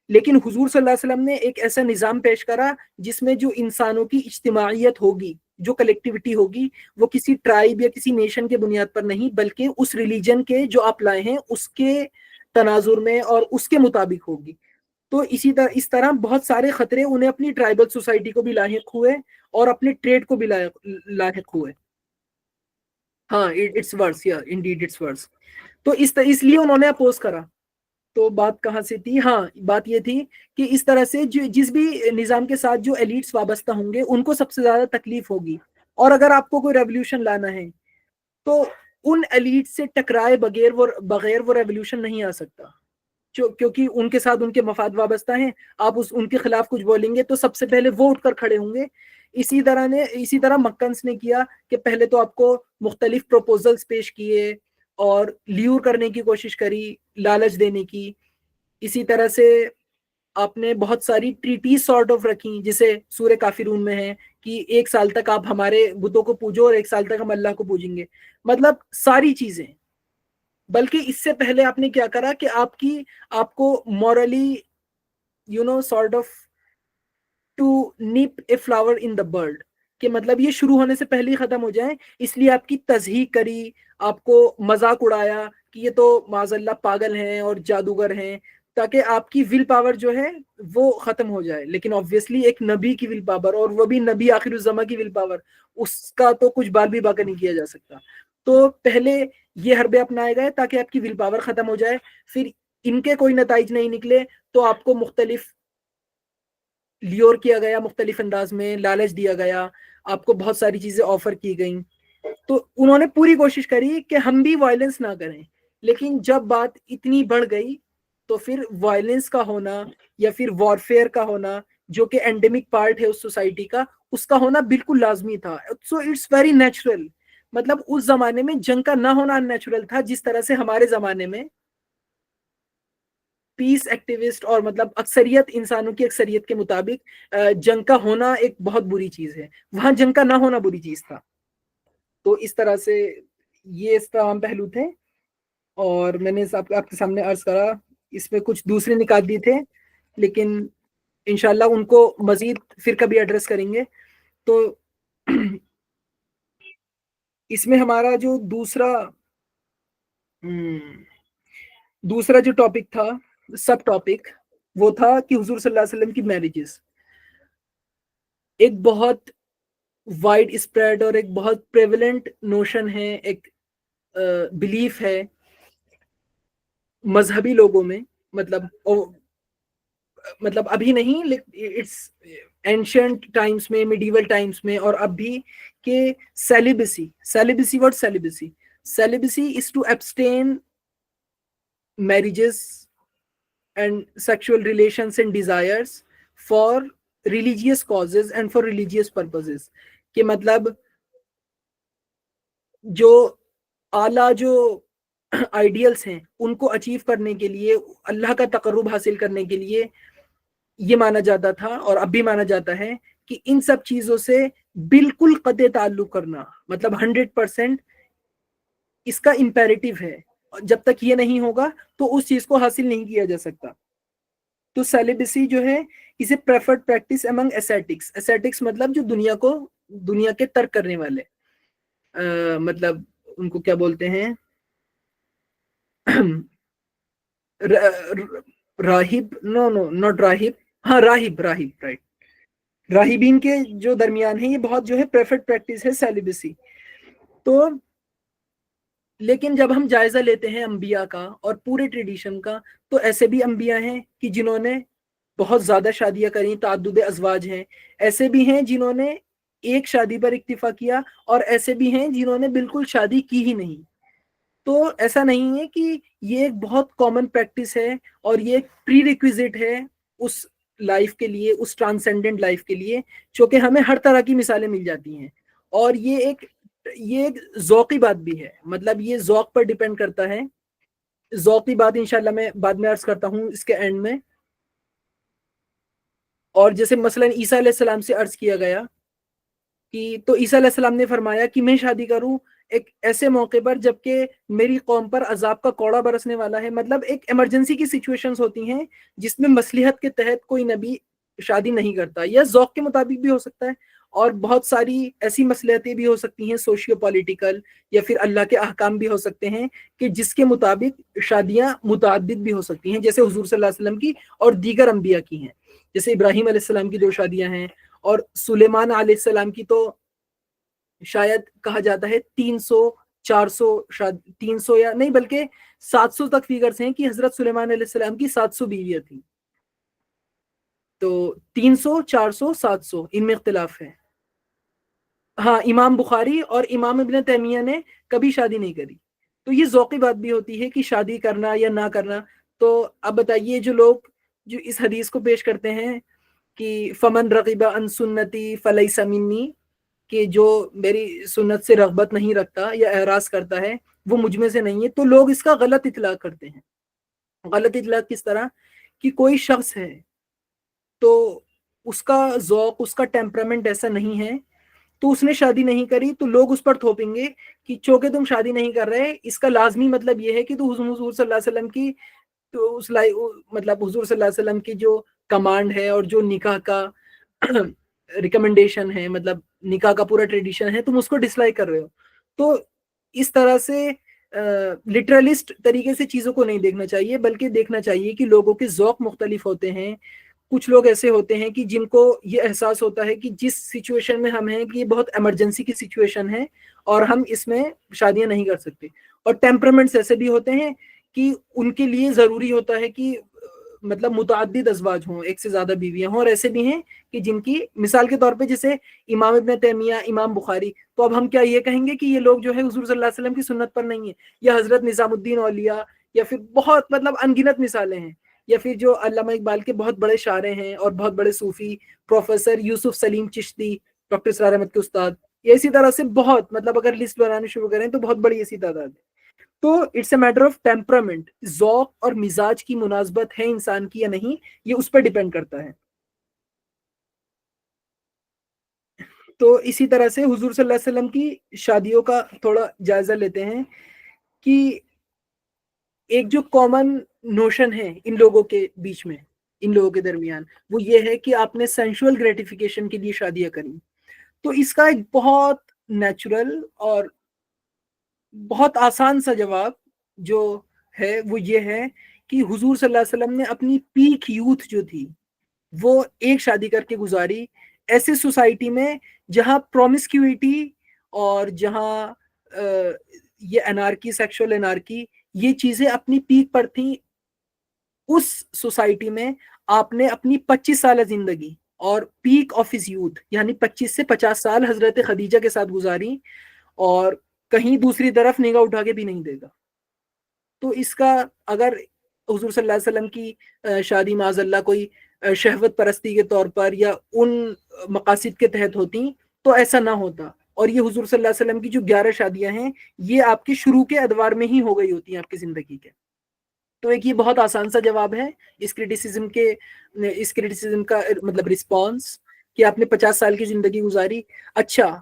لیکن حضور صلی اللہ علیہ وسلم نے ایک ایسا نظام پیش کرا جس میں جو انسانوں کی اجتماعیت ہوگی، جو کلیکٹیوٹی ہوگی، وہ کسی ٹرائب یا کسی نیشن کے بنیاد پر نہیں بلکہ اس ریلیجن کے جو آپ لائے ہیں اس کے تناظر میں اور اس کے مطابق ہوگی. تو اس طرح بہت سارے خطرے انہیں اپنی ٹرائبل سوسائٹی کو بھی لاحق ہوئے اور اپنے ٹریڈ کو بھی لاحق ہوئے. ہاں اٹس ورس، یا انڈیڈ اٹس ورس. تو اس لیے انہوں نے اپوز کرا. تو بات کہاں سے تھی؟ ہاں بات یہ تھی کہ اس طرح سے جس بھی نظام کے ساتھ جو ایلیٹس وابستہ ہوں گے ان کو سب سے زیادہ تکلیف ہوگی. اور اگر آپ کو کوئی ریولیوشن لانا ہے تو ان ایلیٹ سے ٹکرائے بغیر وہ ریولیوشن نہیں آ سکتا، کیونکہ ان کے ساتھ ان کے مفاد وابستہ ہیں. آپ ان کے خلاف کچھ بولیں گے تو سب سے پہلے وہ اٹھ کر کھڑے ہوں گے. اسی طرح مکنس نے کیا کہ پہلے تو آپ کو مختلف پروپوزلز پیش کیے اور لیور کرنے کی کوشش کری، لالچ دینے کی. اسی طرح سے آپ نے بہت ساری ٹریٹیز سارٹ آف رکھی، جسے سورہ کافرون میں ہے کہ 1 سال تک آپ ہمارے بتوں کو پوجو اور 1 سال تک ہم اللہ کو پوجیں گے. مطلب ساری چیزیں. بلکہ اس سے پہلے آپ نے کیا کرا کہ آپ کو morally sort of two nap a flower in the bird, کہ مطلب یہ شروع ہونے سے پہلے ہی ختم ہو جائیں. اس لیے آپ کی تضحیق کری، آپ کو مذاق اڑایا کہ یہ تو معاذ اللہ پاگل ہیں اور جادوگر ہیں، تاکہ آپ کی ول پاور جو ہے وہ ختم ہو جائے. لیکن آبویسلی ایک نبی کی ول پاور، اور وہ بھی نبی آخر الزماں کی ول پاور، اس کا تو کچھ بال بھی باقی نہیں کیا جا سکتا. تو پہلے یہ حربے اپنائے گئے تاکہ آپ کی ول پاور ختم ہو جائے. پھر ان کے کوئی نتائج نہیں نکلے تو آپ کو مختلف لیور کیا گیا، مختلف انداز میں لالچ دیا گیا، آپ کو بہت ساری چیزیں آفر کی گئیں. تو انہوں نے پوری کوشش کری کہ ہم بھی وائلنس نہ کریں. لیکن جب بات اتنی بڑھ گئی تو پھر وائلنس کا ہونا یا پھر وارفیئر کا ہونا، جو کہ اینڈیمک پارٹ ہے اس سوسائٹی کا، اس کا ہونا بالکل لازمی تھا. So it's very natural. مطلب اس زمانے میں جنگ کا نہ ہونا ان نیچرل تھا، جس طرح سے ہمارے زمانے میں پیس ایکٹیوسٹ اور مطلب اکثریت، انسانوں کی اکثریت کے مطابق جنگ کا ہونا ایک بہت بری چیز ہے، وہاں جنگ کا نہ ہونا بری چیز تھا. تو اس طرح سے یہ اس تمام پہلو تھے، اور میں نے آپ کے سامنے عرض کرا. اس میں کچھ دوسرے نکات بھی تھے لیکن انشاءاللہ ان کو مزید پھر کبھی ایڈریس کریں گے. تو اس میں ہمارا جو دوسرا جو ٹاپک تھا، سب ٹاپک، وہ تھا کہ حضور صلی اللہ علیہ وسلم کی میرجز. ایک بہت وائڈ اسپریڈ اور ایک بہت پریولنٹ نوشن ہے، ایک بلیف ہے مذہبی لوگوں میں، مطلب ابھی نہیں، اٹس اینشنٹ ٹائمز میں، میڈیول ٹائمز میں اور اب بھی، کہ celibacy is to abstain marriages and sexual relations and desires for religious causes and for religious purposes. کہ مطلب جو اعلیٰ جو آئیڈیلس ہیں ان کو اچیو کرنے کے لیے، اللہ کا تقرب حاصل کرنے کے لیے، یہ مانا جاتا تھا اور اب بھی مانا جاتا ہے کہ ان سب چیزوں سے بالکل قطع تعلق کرنا، مطلب 100% اس کا امپیریٹو ہے. جب تک یہ نہیں ہوگا تو اس چیز کو حاصل نہیں کیا جا سکتا. تو سیلیبسی جو ہے اسے پریفرڈ پریکٹس امنگ اسیٹکس. اسیٹکس مطلب جو دنیا کے ترک کرنے والے، مطلب ان کو کیا بولتے ہیں، راہب، نو ناٹ راہب، ہاں راہب رائٹ. راہبین کے جو درمیان ہے یہ بہت جو ہے پریفرڈ پریکٹس ہے سیلیبسی. تو لیکن جب ہم جائزہ لیتے ہیں انبیاء کا اور پورے ٹریڈیشن کا، تو ایسے بھی انبیاء ہیں کہ جنہوں نے بہت زیادہ شادیاں کریں، تعدد ازواج ہیں، ایسے بھی ہیں جنہوں نے ایک شادی پر اکتفا کیا، اور ایسے بھی ہیں جنہوں نے بالکل شادی کی ہی نہیں۔ تو ایسا نہیں ہے کہ یہ ایک بہت کامن پریکٹس ہے، اور یہ ایک پری ریکویزٹ ہے اس لائف کے لیے، اس ٹرانسینڈنٹ لائف کے لیے، چونکہ ہمیں ہر طرح کی مثالیں مل جاتی ہیں۔ اور یہ ایک ذوقی بات بھی ہے، مطلب یہ ذوق پر ڈیپینڈ کرتا ہے۔ ذوقی بات انشاءاللہ میں بعد میں عرض کرتا ہوں اس کے اینڈ میں۔ اور جیسے مثلا عیسیٰ علیہ السلام سے عرض کیا گیا کہ تو عیسیٰ علیہ السلام نے فرمایا کہ میں شادی کروں ایک ایسے موقع پر جبکہ میری قوم پر عذاب کا کوڑا برسنے والا ہے۔ مطلب ایک ایمرجنسی کی سچویشنز ہوتی ہیں جس میں مصلحت کے تحت کوئی نبی شادی نہیں کرتا، یا ذوق کے مطابق بھی ہو سکتا ہے، اور بہت ساری ایسی مصلحتیں بھی ہو سکتی ہیں سوشیو پولیٹیکل، یا پھر اللہ کے احکام بھی ہو سکتے ہیں کہ جس کے مطابق شادیاں متعدد بھی ہو سکتی ہیں، جیسے حضور صلی اللہ علیہ وسلم کی اور دیگر انبیاء کی ہیں۔ جیسے ابراہیم علیہ السلام کی 2 شادیاں ہیں، اور سلیمان علیہ السلام کی تو شاید کہا جاتا ہے 300 یا نہیں بلکہ 700 تک فیگرز ہیں کہ حضرت سلیمان علیہ السلام کی 700 بیویاں تھیں۔ تو 300، 400، 700 ان میں اختلاف ہے۔ ہاں، امام بخاری اور امام ابن تیمیہ نے کبھی شادی نہیں کری۔ تو یہ ذوقی بات بھی ہوتی ہے کہ شادی کرنا یا نہ کرنا۔ تو اب بتائیے جو لوگ جو اس حدیث کو پیش کرتے ہیں کہ فمن رغب عن سنتی فلیس منی، کہ جو میری سنت سے رغبت نہیں رکھتا یا اعراض کرتا ہے وہ مجھ میں سے نہیں ہے، تو لوگ اس کا غلط اطلاق کرتے ہیں۔ غلط اطلاق کس طرح کہ کوئی شخص ہے تو اس کا ذوق، اس کا ٹیمپرامنٹ ایسا نہیں ہے، تو اس نے شادی نہیں کری، تو لوگ اس پر تھوپیں گے کہ چونکہ تم شادی نہیں کر رہے، اس کا لازمی مطلب یہ ہے کہ تو حضور صلی اللہ علیہ وسلم کی تو مطلب حضور صلی اللہ علیہ وسلم کی جو کمانڈ ہے اور جو نکاح کا ریکمنڈیشن ہے، مطلب نکاح کا پورا ٹریڈیشن ہے، تم اس کو ڈس لائک کر رہے ہو۔ تو اس طرح سے لٹرلسٹ طریقے سے چیزوں کو نہیں دیکھنا چاہیے، بلکہ دیکھنا چاہیے کہ لوگوں کے ذوق مختلف ہوتے ہیں۔ کچھ لوگ ایسے ہوتے ہیں کہ جن کو یہ احساس ہوتا ہے کہ جس سچویشن میں ہم ہیں کہ یہ بہت ایمرجنسی کی سچویشن ہے اور ہم اس میں شادیاں نہیں کر سکتے، اور ٹیمپرامنٹس ایسے بھی ہوتے ہیں کہ ان کے لیے ضروری ہوتا ہے کہ مطلب متعدد ازواج ہوں، ایک سے زیادہ بیویاں ہوں، اور ایسے بھی ہیں کہ جن کی مثال کے طور پہ جیسے امام ابن تیمیہ، امام بخاری، تو اب ہم کیا یہ کہیں گے کہ یہ لوگ جو ہے حضور صلی اللہ علیہ وسلم کی سنت پر نہیں ہیں؟ یا حضرت نظام الدین اولیاء، یا پھر بہت مطلب انگنت مثالیں ہیں، یا پھر جو علامہ اقبال کے بہت بڑے شاعر ہیں اور بہت بڑے صوفی پروفیسر یوسف سلیم چشتی، ڈاکٹر اسرار احمد کے استاد، اسی طرح سے بہت، مطلب اگر لسٹ بنانا شروع کریں تو بہت بڑی ایسی تعداد ہے۔ تو it's a matter of temperament, ذوق اور مزاج کی مناسبت ہے انسان کی یا نہیں، یہ اس پر ڈیپینڈ کرتا ہے۔ تو اسی طرح سے حضور صلی اللہ علیہ وسلم کی شادیوں کا تھوڑا جائزہ لیتے ہیں کہ ایک جو کامن نوشن ہے ان لوگوں کے بیچ میں، ان لوگوں کے درمیان، وہ یہ ہے کہ آپ نے سینشول گریٹیفیکیشن کے لیے شادیاں کریں۔ تو اس کا ایک بہت نیچرل اور بہت آسان سا جواب جو ہے وہ یہ ہے کہ حضور صلی اللہ علیہ وسلم نے اپنی پیک یوتھ جو تھی وہ ایک شادی کر کے گزاری، ایسے سوسائٹی میں جہاں پرومسکیوٹی اور جہاں یہ انارکی، سیکشل انارکی، یہ چیزیں اپنی پیک پر تھیں۔ اس سوسائٹی میں آپ نے اپنی 25 سالہ زندگی اور پیک آف ہز یوتھ یعنی 25 سے 50 سال حضرت خدیجہ کے ساتھ گزاری، اور کہیں دوسری طرف نگاہ اٹھا کے بھی نہیں دے گا۔ تو اس کا اگر حضور صلی اللہ علیہ وسلم کی شادی معاذ اللہ کوئی شہوت پرستی کے طور پر یا ان مقاصد کے تحت ہوتی تو ایسا نہ ہوتا، اور یہ حضور صلی اللہ علیہ وسلم کی جو 11 شادیاں ہیں یہ آپ کی شروع کے ادوار میں ہی ہو گئی ہوتی ہیں آپ کی زندگی کے۔ تو ایک یہ بہت آسان سا جواب ہے اس کریٹیسزم کا مطلب رسپانس کہ آپ نے 50 سال کی زندگی گزاری۔ اچھا،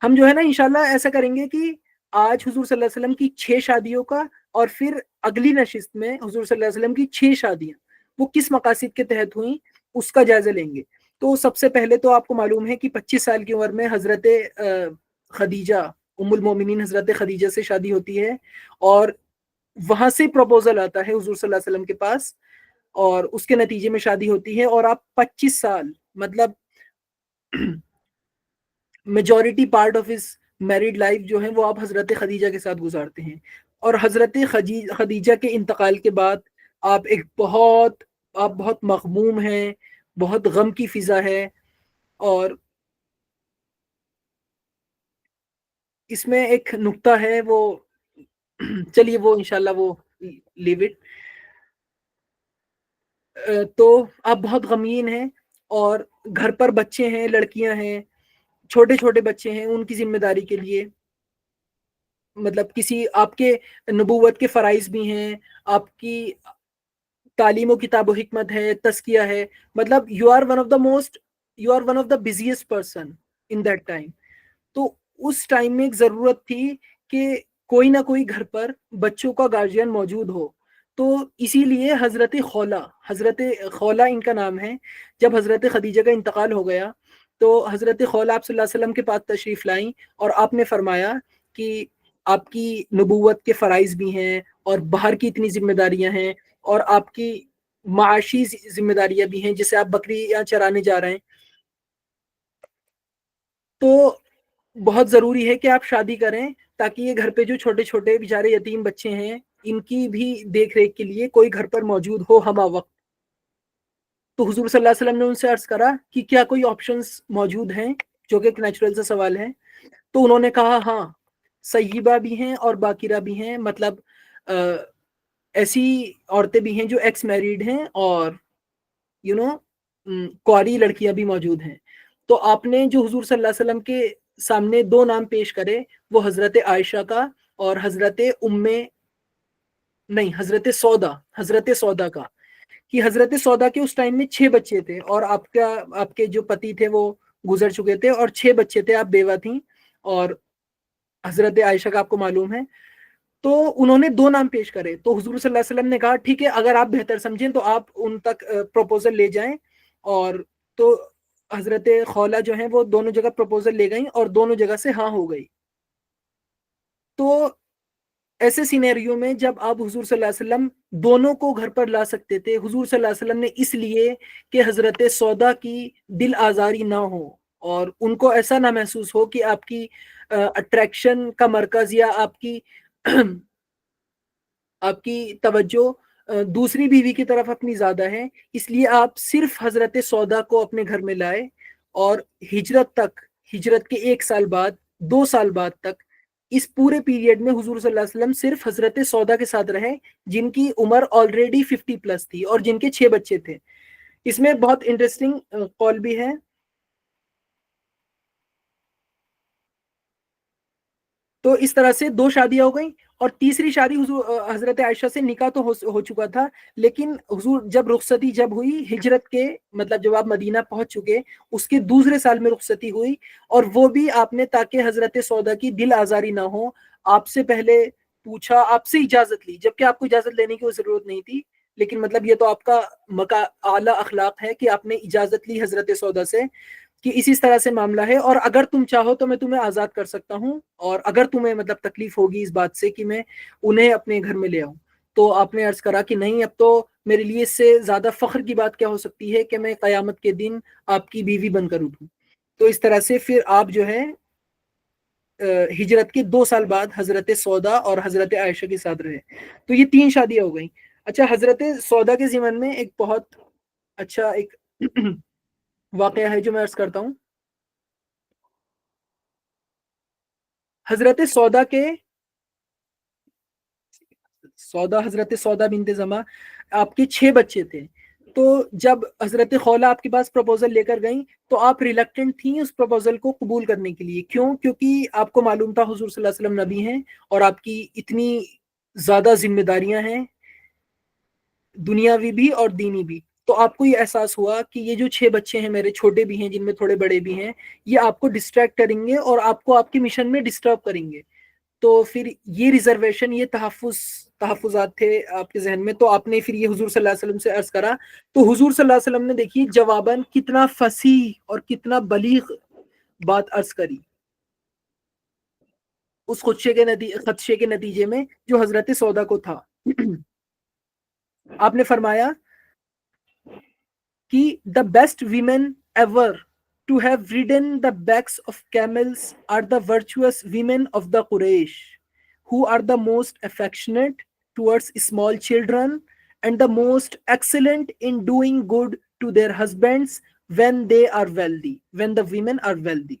ہم جو ہے نا انشاءاللہ ایسا کریں گے کہ آج حضور صلی اللہ علیہ وسلم کی 6 شادیوں کا، اور پھر اگلی نشست میں حضور صلی اللہ علیہ وسلم کی 6 شادیاں وہ کس مقاصد کے تحت ہوئیں اس کا جائزہ لیں گے۔ تو سب سے پہلے تو آپ کو معلوم ہے کہ 25 سال کی عمر میں حضرت خدیجہ ام المومنین حضرت خدیجہ سے شادی ہوتی ہے، اور وہاں سے پروپوزل آتا ہے حضور صلی اللہ علیہ وسلم کے پاس، اور اس کے نتیجے میں شادی ہوتی ہے، اور آپ 25 سال مطلب majority part of his married life جو ہے وہ آپ حضرت خدیجہ کے ساتھ گزارتے ہیں، اور حضرت خدیجہ کے انتقال کے بعد آپ بہت مغموم ہیں، بہت غم کی فضا ہے. اور اس میں ایک نکتہ ہے، وہ چلیے وہ انشاءاللہ وہ لیو اٹ. تو آپ بہت غمگین ہیں، اور گھر پر بچے ہیں، لڑکیاں ہیں، چھوٹے چھوٹے بچے ہیں، ان کی ذمہ داری کے لیے مطلب کسی آپ کے نبوت کے فرائض بھی ہیں، آپ کی تعلیم و کتاب و حکمت ہے، تزکیہ ہے. مطلب you are one of the busiest person in that time. تو اس ٹائم میں ایک ضرورت تھی کہ کوئی نہ کوئی گھر پر بچوں کا گارجین موجود ہو. تو اسی لیے حضرت خولہ ان کا نام ہے. جب حضرت خدیجہ کا انتقال ہو گیا تو حضرت خولہ آپ صلی اللہ علیہ وسلم کے پاس تشریف لائیں، اور آپ نے فرمایا کہ آپ کی نبوت کے فرائض بھی ہیں، اور باہر کی اتنی ذمہ داریاں ہیں، اور آپ کی معاشی ذمہ داریاں بھی ہیں، جسے آپ بکریاں چرانے جا رہے ہیں. تو بہت ضروری ہے کہ آپ شادی کریں، تاکہ یہ گھر پہ جو چھوٹے چھوٹے بیچارے یتیم بچے ہیں ان کی بھی دیکھ ریکھ کے لیے کوئی گھر پر موجود ہو ہمہ وقت. تو حضور صلی اللہ علیہ وسلم نے ان سے عرض کرا کہ کیا کوئی آپشنز موجود ہیں، جو کہ ایک نیچرل سا سوال ہے. تو انہوں نے کہا ہاں، سیبہ بھی ہیں اور باکرہ بھی ہیں، مطلب ایسی عورتیں بھی ہیں جو ایکس میریڈ ہیں، اور یو نو کواری لڑکیاں بھی موجود ہیں. تو آپ نے جو حضور صلی اللہ علیہ وسلم کے سامنے دو نام پیش کرے، وہ حضرت عائشہ کا اور حضرت سودا کا. کہ حضرت سودا کے اس ٹائم میں 6 بچے تھے، اور آپ کے جو پتی تھے وہ گزر چکے تھے، اور 6 بچے تھے، آپ بیوہ تھیں. اور حضرت عائشہ کا آپ کو معلوم ہے. تو انہوں نے دو نام پیش کرے. تو حضور صلی اللہ علیہ وسلم نے کہا ٹھیک ہے، اگر آپ بہتر سمجھیں تو آپ ان تک پروپوزل لے جائیں. اور تو حضرت خولہ جو ہیں وہ دونوں جگہ پروپوزل لے گئیں، اور دونوں جگہ سے ہاں ہو گئی. تو ایسے سینیریو میں جب آپ حضور صلی اللہ علیہ وسلم دونوں کو گھر پر لا سکتے تھے، حضور صلی اللہ علیہ وسلم نے اس لیے کہ حضرت سودا کی دل آزاری نہ ہو، اور ان کو ایسا نہ محسوس ہو کہ آپ کی اٹریکشن کا مرکز یا آپ کی توجہ دوسری بیوی کی طرف اپنی زیادہ ہے، اس لیے آپ صرف حضرت سودا کو اپنے گھر میں لائے. اور ہجرت کے 1 سال بعد، 2 سال بعد تک، اس پورے پیریڈ میں حضور صلی اللہ علیہ وسلم صرف حضرت سودا کے ساتھ رہے، جن کی عمر آلریڈی 50+ تھی، اور جن کے 6 بچے تھے. اس میں بہت انٹرسٹنگ قول بھی ہے. تو اس طرح سے 2 شادیاں ہو گئیں، اور تیسری شادی حضرت عائشہ سے نکاح تو ہو چکا تھا، لیکن حضور جب رخصتی جب ہوئی ہجرت کے، مطلب جب آپ مدینہ پہنچ چکے، اس کے دوسرے سال میں رخصتی ہوئی. اور وہ بھی آپ نے تاکہ حضرت سودا کی دل آزاری نہ ہو، آپ سے پہلے پوچھا، آپ سے اجازت لی، جبکہ آپ کو اجازت لینے کی ضرورت نہیں تھی. لیکن مطلب یہ تو آپ کا اعلیٰ اخلاق ہے کہ آپ نے اجازت لی حضرت سودا سے کہ اسی طرح سے معاملہ ہے، اور اگر تم چاہو تو میں تمہیں آزاد کر سکتا ہوں، اور اگر تمہیں مطلب تکلیف ہوگی اس بات سے کہ میں انہیں اپنے گھر میں لے آؤں. تو آپ نے عرض کرا کہ نہیں، اب تو میرے لیے اس سے زیادہ فخر کی بات کیا ہو سکتی ہے کہ میں قیامت کے دن آپ کی بیوی بن کر اٹھوں. تو اس طرح سے پھر آپ جو ہے ہجرت کے 2 سال بعد حضرت سودا اور حضرت عائشہ کے ساتھ رہے. تو یہ 3 شادیاں ہو گئیں. اچھا، حضرت سودا کے ضمن میں ایک بہت اچھا ایک واقعہ ہے جو میں عرض کرتا ہوں. حضرت سودا بنت زما، آپ کے 6 بچے تھے. تو جب حضرت خولہ آپ کے پاس پروپوزل لے کر گئیں تو آپ ریلکٹنٹ تھیں اس پروپوزل کو قبول کرنے کے لیے. کیوں؟ کیونکہ آپ کو معلوم تھا حضور صلی اللہ علیہ وسلم نبی ہیں، اور آپ کی اتنی زیادہ ذمہ داریاں ہیں، دنیاوی بھی اور دینی بھی. تو آپ کو یہ احساس ہوا کہ یہ جو 6 بچے ہیں میرے، چھوٹے بھی ہیں جن میں تھوڑے بڑے بھی ہیں، یہ آپ کو ڈسٹریکٹ کریں گے اور آپ کو آپ کے مشن میں ڈسٹرب کریں گے. تو پھر یہ ریزرویشن، یہ تحفظات تھے آپ کے ذہن میں. تو آپ نے پھر یہ حضور صلی اللہ علیہ وسلم سے عرض کرا. تو حضور صلی اللہ علیہ وسلم نے دیکھیے جواباً کتنا فصیح اور کتنا بلیغ بات عرض کری اس خدشے کے نتیجے میں جو حضرت سودا کو تھا. آپ نے فرمایا کہ the best women ever to have ridden the backs of camels are the virtuous women of the Quraysh, who are the most affectionate towards small children and the most excellent in doing good to their husbands when they are wealthy, when the women are wealthy.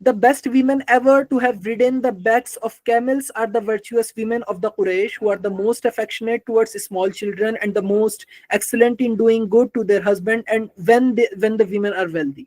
The best women ever to have ridden the backs of camels are the virtuous women of the Quraysh, who are the most affectionate towards small children and the most excellent in doing good to their husband and when the women are wealthy.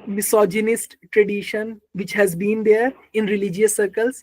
misogynist tradition which has been there in religious circles.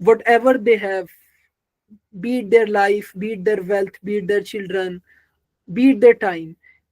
whatever they have, be it their life, be it their wealth, be it their children, be it their time,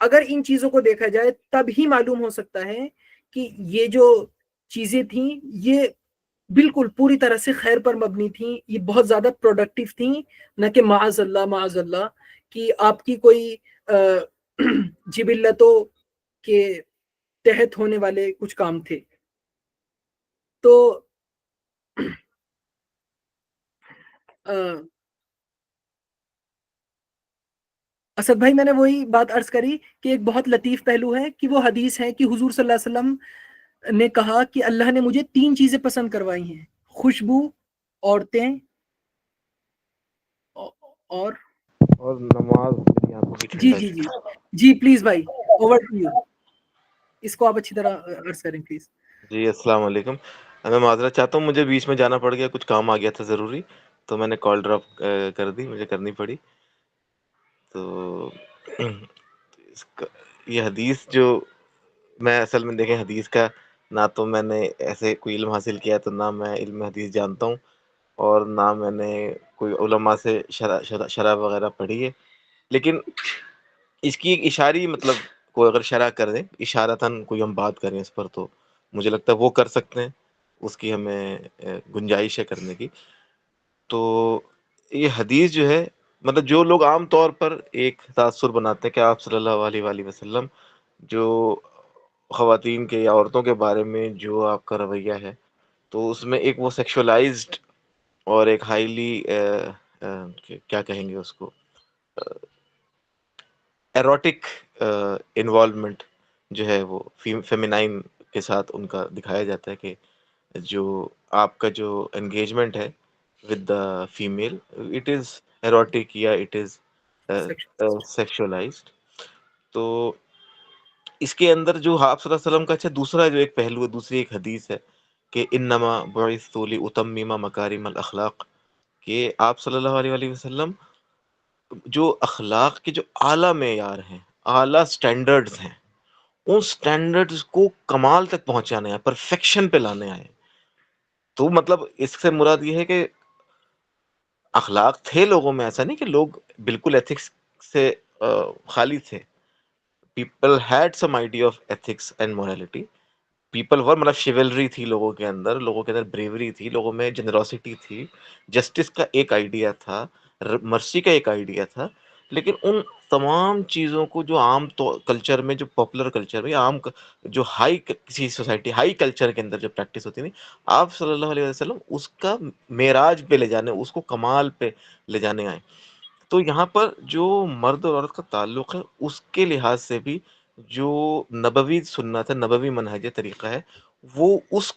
اگر ان چیزوں کو دیکھا جائے تب ہی معلوم ہو سکتا ہے کہ یہ جو چیزیں تھیں یہ بالکل پوری طرح سے خیر پر مبنی تھیں، یہ بہت زیادہ پروڈکٹیو تھیں، نہ کہ معاذ اللہ کہ آپ کی کوئی جبلتوں کے تحت ہونے والے کچھ کام تھے. تو اسد بھائی میں نے وہی بات عرض کری کہ ایک بہت لطیف پہلو ہے کہ وہ حدیث ہے کہ حضور صلی اللہ علیہ وسلم نے کہا کہ اللہ نے مجھے 3 چیزیں پسند کروائی ہیں: خوشبو، عورتیں اور نماز میری آنکھوں کی جی ٹھنڈک جی ہے. جی جی پلیز بھائی اوور ٹو یو، اس کو آپ اچھی طرح عرض کریں پلیز. جی السلام علیکم. میں معذرت چاہتا ہوں، مجھے بیچ میں جانا پڑ گیا، کچھ کام آ گیا تھا ضروری، تو میں نے کال ڈراپ کر دی، مجھے کرنی پڑی. تو یہ حدیث جو میں اصل میں دیکھیں حدیث کا نہ تو میں نے ایسے کوئی علم حاصل کیا، تو نہ میں علم حدیث جانتا ہوں، اور نہ میں نے کوئی علماء سے شرح وغیرہ پڑھی ہے. لیکن اس کی ایک اشاری مطلب کوئی اگر شرح کر دیں اشارتاً کوئی ہم بات کریں اس پر، تو مجھے لگتا ہے وہ کر سکتے ہیں، اس کی ہمیں گنجائش ہے کرنے کی. تو یہ حدیث جو ہے، مطلب جو لوگ عام طور پر ایک تاثر بناتے ہیں کہ آپ صلی اللہ علیہ وآلہ وسلم جو خواتین کے یا عورتوں کے بارے میں جو آپ کا رویہ ہے، تو اس میں ایک وہ سیکشولائزڈ اور ایک ہائیلی کیا کہیں گے اس کو، ایروٹک انوالومنٹ جو ہے وہ فیمینائن کے ساتھ ان کا دکھایا جاتا ہے، کہ جو آپ کا جو انگیجمنٹ ہے with the female, it is erotic یا اٹ از سیکشولائزڈ. تو اس کے اندر جو آپ صلی اللہ علیہ وسلم کا اچھا دوسرا جو ایک پہلو ہے، دوسری ایک حدیث ہے کہ انما بعثت لاتمم مکارم الاخلاق، کہ آپ صلی اللہ علیہ وآلہ وسلم جو اخلاق کے جو اعلیٰ معیار ہیں، اعلیٰ سٹینڈرڈز ہیں، ان سٹینڈرڈز کو کمال تک پہنچانے آئے، پرفیکشن پہ لانے آئے. تو مطلب اس سے مراد یہ ہے کہ اخلاق تھے لوگوں میں، ایسا نہیں کہ لوگ بالکل ایتھکس سے خالی تھے. People had some idea of ethics and morality. People were, مطلب شیولری تھی لوگوں کے اندر، لوگوں کے اندر بریوری تھی، لوگوں میں جنروسٹی تھی، جسٹس کا ایک آئیڈیا تھا، مرسی کا ایک آئیڈیا تھا. لیکن ان تمام چیزوں کو جو عام کلچر میں، جو پاپولر کلچر میں، عام جو ہائی کسی سوسائٹی ہائی کلچر کے اندر جو پریکٹس ہوتی تھی، آپ صلی اللہ علیہ وسلم اس کا معراج پہ لے جانے، اس کو کمال پہ لے جانے آئے. تو یہاں پر جو مرد اور عورت کا تعلق ہے، اس کے لحاظ سے بھی جو نبوی سنت ہے، نبوی منہج طریقہ ہے، وہ اس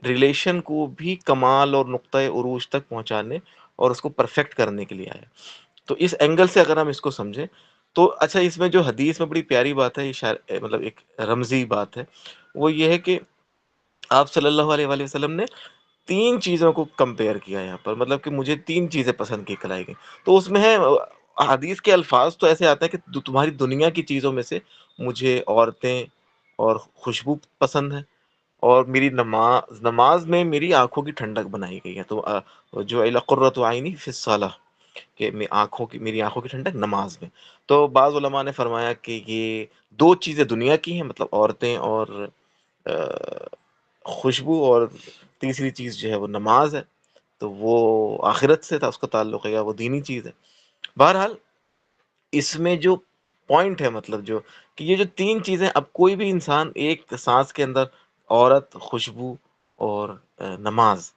ریلیشن کو بھی کمال اور نقطۂ عروج تک پہنچانے اور اس کو پرفیکٹ کرنے کے لیے آیا. تو اس اینگل سے اگر ہم اس کو سمجھیں تو اچھا، اس میں جو حدیث میں بڑی پیاری بات ہے، مطلب ایک رمزی بات ہے، وہ یہ ہے کہ آپ صلی اللہ علیہ وآلہ وسلم نے 3 چیزوں کو کمپیئر کیا یہاں پر، مطلب کہ مجھے 3 چیزیں پسند کی کرائی گئی. تو اس میں ہے، حدیث کے الفاظ تو ایسے آتے ہیں کہ تمہاری دنیا کی چیزوں میں سے مجھے عورتیں اور خوشبو پسند ہے، اور میری نماز میں میری آنکھوں کی ٹھنڈک بنائی گئی ہے. تو جو قرۃ عینی فی الصلاۃ، کہ میری آنکھوں کی ٹھنڈک نماز میں. تو بعض علماء نے فرمایا کہ یہ 2 چیزیں دنیا کی ہیں، مطلب عورتیں اور خوشبو، اور تیسری چیز جو ہے وہ نماز ہے، تو وہ آخرت سے تھا، اس کا تعلق ہے، یا وہ دینی چیز ہے. بہرحال اس میں جو پوائنٹ ہے، مطلب جو کہ یہ جو 3 چیزیں، اب کوئی بھی انسان ایک سانس کے اندر عورت، خوشبو اور نماز.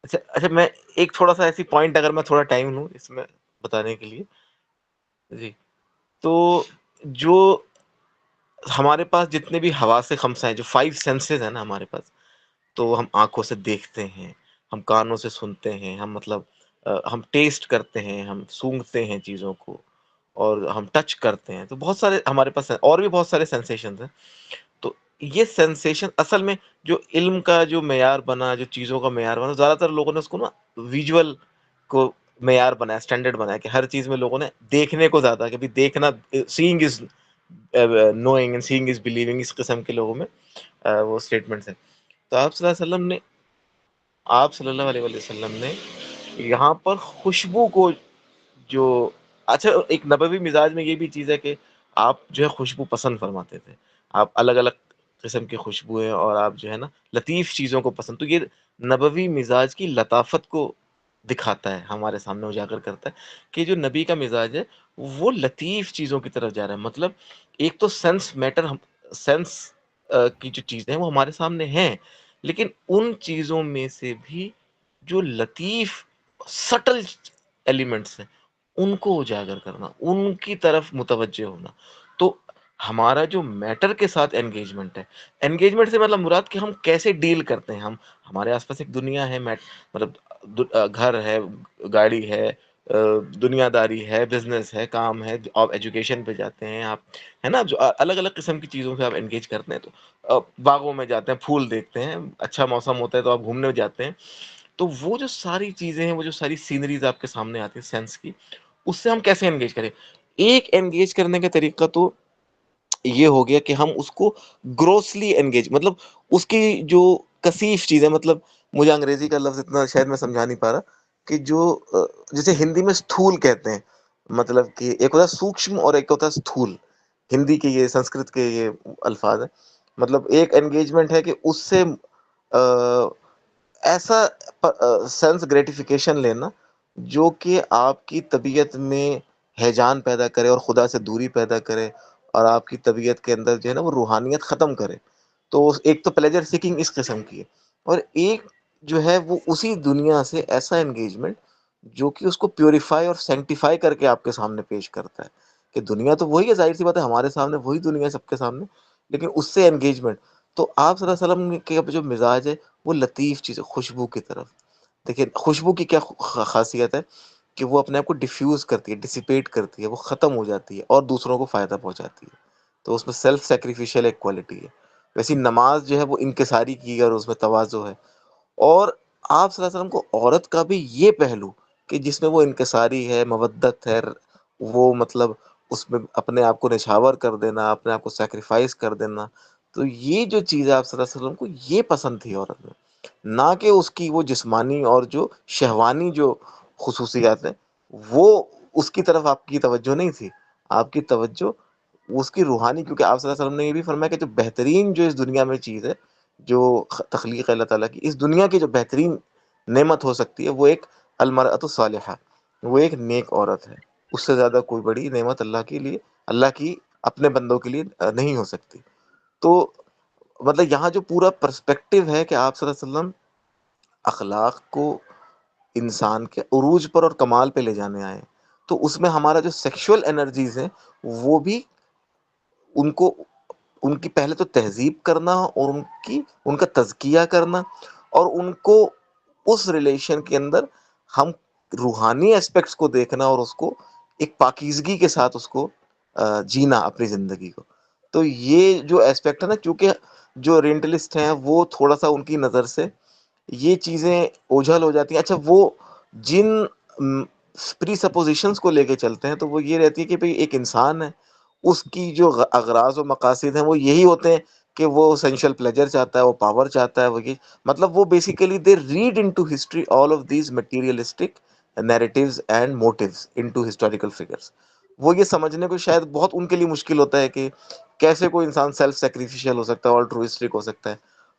اچھا میں ایک تھوڑا سا ایسی پوائنٹ، اگر میں تھوڑا ٹائم لوں اس میں بتانے کے لیے. جی، تو جو ہمارے پاس جتنے بھی حواس خمسہ ہیں، جو 5 سینسز ہیں نا ہمارے پاس، تو ہم آنکھوں سے دیکھتے ہیں، ہم کانوں سے سنتے ہیں، ہم مطلب ہم ٹیسٹ کرتے ہیں، ہم سونگھتے ہیں چیزوں کو، اور ہم ٹچ کرتے ہیں. تو بہت سارے ہمارے پاس اور بھی بہت سارے سینسیشنز ہیں. تو یہ سینسیشن اصل میں جو علم کا جو معیار بنا، جو چیزوں کا معیار بنا، زیادہ تر لوگوں نے اس کو نا ویژول کو معیار بنایا، اسٹینڈرڈ بنایا، کہ ہر چیز میں لوگوں نے دیکھنے کو زیادہ، کہ بھی دیکھنا، seeing is knowing and seeing is believing, اس قسم کے لوگوں میں وہ اسٹیٹمنٹس ہیں. تو آپ صلی اللہ علیہ وسلم نے یہاں پر خوشبو کو جو، اچھا ایک نبوی مزاج میں یہ بھی چیز ہے کہ آپ جو ہے خوشبو پسند فرماتے تھے، آپ الگ الگ قسم کی خوشبوئیں اور آپ جو ہے نا لطیف چیزوں کو پسند، تو یہ نبوی مزاج کی لطافت کو دکھاتا ہے، ہمارے سامنے اجاگر کرتا ہے کہ جو نبی کا مزاج ہے وہ لطیف چیزوں کی طرف جا رہا ہے. مطلب ایک تو سینس میٹر، سینس کی جو چیزیں ہیں وہ ہمارے سامنے ہیں، لیکن ان چیزوں میں سے بھی جو لطیف سٹل ایلیمنٹس ہیں ان کو اجاگر کرنا، ان کی طرف متوجہ ہونا. تو ہمارا جو میٹر کے ساتھ انگیجمنٹ ہے، انگیجمنٹ سے مطلب مراد کہ ہم کیسے ڈیل کرتے ہیں، ہم ہمارے آس پاس ایک دنیا ہے، مطلب گھر ہے، گاڑی ہے، دنیا داری ہے، بزنس ہے، کام ہے، آپ ایجوکیشن پہ جاتے ہیں، آپ ہے نا جو الگ الگ قسم کی چیزوں سے آپ انگیج کرتے ہیں. تو باغوں میں جاتے ہیں، پھول دیکھتے ہیں، اچھا موسم ہوتا ہے تو آپ گھومنے جاتے ہیں. تو وہ جو ساری چیزیں ہیں، وہ جو ساری سینریز آپ کے سامنے آتی ہیں سینس کی، اس سے ہم کیسے انگیج کریں؟ ایک انگیج کرنے کا طریقہ تو یہ ہو گیا کہ ہم اس کو گروسلی انگیج، مطلب اس کی جو کثیف چیزیں، مطلب مجھے انگریزی کا لفظ اتنا شاید میں سمجھا نہیں پا رہا کہ جو جسے ہندی میں استھول کہتے ہیں، مطلب کہ ایک ہوتا ہے سوکشم اور ایک ہوتا ہے استھول. ہندی کے یہ، سنسکرت کے یہ الفاظ ہیں. مطلب ایک انگیجمنٹ ہے کہ اس سے ایسا سینس گریٹیفیکیشن لینا جو کہ آپ کی طبیعت میں ہیجان پیدا کرے اور خدا سے دوری پیدا کرے اور آپ کی طبیعت کے اندر جو ہے نا وہ روحانیت ختم کرے. تو ایک تو پلیجر سیکنگ اس قسم کی ہے، اور ایک جو ہے وہ اسی دنیا سے ایسا انگیجمنٹ جو کہ اس کو پیوریفائی اور سینکٹیفائی کر کے آپ کے سامنے پیش کرتا ہے کہ دنیا تو وہی ہے، ظاہر سی بات ہے ہمارے سامنے وہی دنیا ہے سب کے سامنے، لیکن اس سے انگیجمنٹ. تو آپ صلی اللہ علیہ وسلم کے جو مزاج ہے وہ لطیف چیز ہے، خوشبو کی طرف. دیکھیں خوشبو کی کیا خاصیت ہے کہ وہ اپنے آپ کو ڈیفیوز کرتی ہے، ڈسیپیٹ کرتی ہے، وہ ختم ہو جاتی ہے اور دوسروں کو فائدہ پہنچاتی ہے. تو اس میں سیلف سیکریفیشل ایک کوالٹی ہے. ویسی نماز جو ہے وہ انکساری کی ہے اور اس میں تواضع ہے. اور آپ صلی اللہ علیہ وسلم کو عورت کا بھی یہ پہلو کہ جس میں وہ انکساری ہے، مودت ہے، وہ مطلب اس میں اپنے آپ کو نچھاور کر دینا، اپنے آپ کو سیکریفائس کر دینا. تو یہ جو چیز ہے آپ صلی اللہ علیہ وسلم کو یہ پسند تھی عورت میں، نہ کہ اس کی وہ جسمانی اور جو شہوانی جو خصوصیات ہیں وہ اس کی طرف آپ کی توجہ نہیں تھی. آپ کی توجہ اس کی روحانی، کیونکہ آپ صلی اللہ علیہ وسلم نے یہ بھی فرمایا کہ جو بہترین جو اس دنیا میں چیز ہے، جو تخلیق ہے اللہ تعالیٰ کی، اس دنیا کی جو بہترین نعمت ہو سکتی ہے وہ ایک المرأۃ الصالحہ، وہ ایک نیک عورت ہے. اس سے زیادہ کوئی بڑی نعمت اللہ کے لیے، اللہ کی اپنے بندوں کے لیے نہیں ہو سکتی. تو مطلب یہاں جو پورا پرسپیکٹو ہے کہ آپ صلی اللہ علیہ وسلم اخلاق کو انسان کے عروج پر اور کمال پہ لے جانے آئے. تو اس میں ہمارا جو سیکشول انرجیز ہیں وہ بھی ان کو، ان کی پہلے تو تہذیب کرنا اور ان کا تزکیہ کرنا، اور ان کو اس ریلیشن کے اندر ہم روحانی اسپیکٹس کو دیکھنا اور اس کو ایک پاکیزگی کے ساتھ اس کو جینا اپنی زندگی کو. تو یہ جو اسپیکٹ ہے نا، کیونکہ جو اورینٹلسٹ ہیں وہ تھوڑا سا ان کی نظر سے یہ چیزیں اوجھل ہو جاتی ہیں. اچھا وہ جن پری سپوزیشنز کو لے کے چلتے ہیں تو وہ یہ رہتی ہے کہ بھئی ایک انسان ہے، اس کی جو اغراض و مقاصد ہیں وہ یہی ہوتے ہیں کہ وہ سینشل پلیجر چاہتا ہے، وہ پاور چاہتا ہے، وہ یہ مطلب وہ basically they read into history all of these materialistic narratives and motives into historical figures. وہ یہ سمجھنے کو شاید بہت ان کے لیے مشکل ہوتا ہے کہ کیسے کوئی انسان سیلف سیکریفیشل ہو سکتا ہے، آلٹروئسٹک ہو سکتا ہے.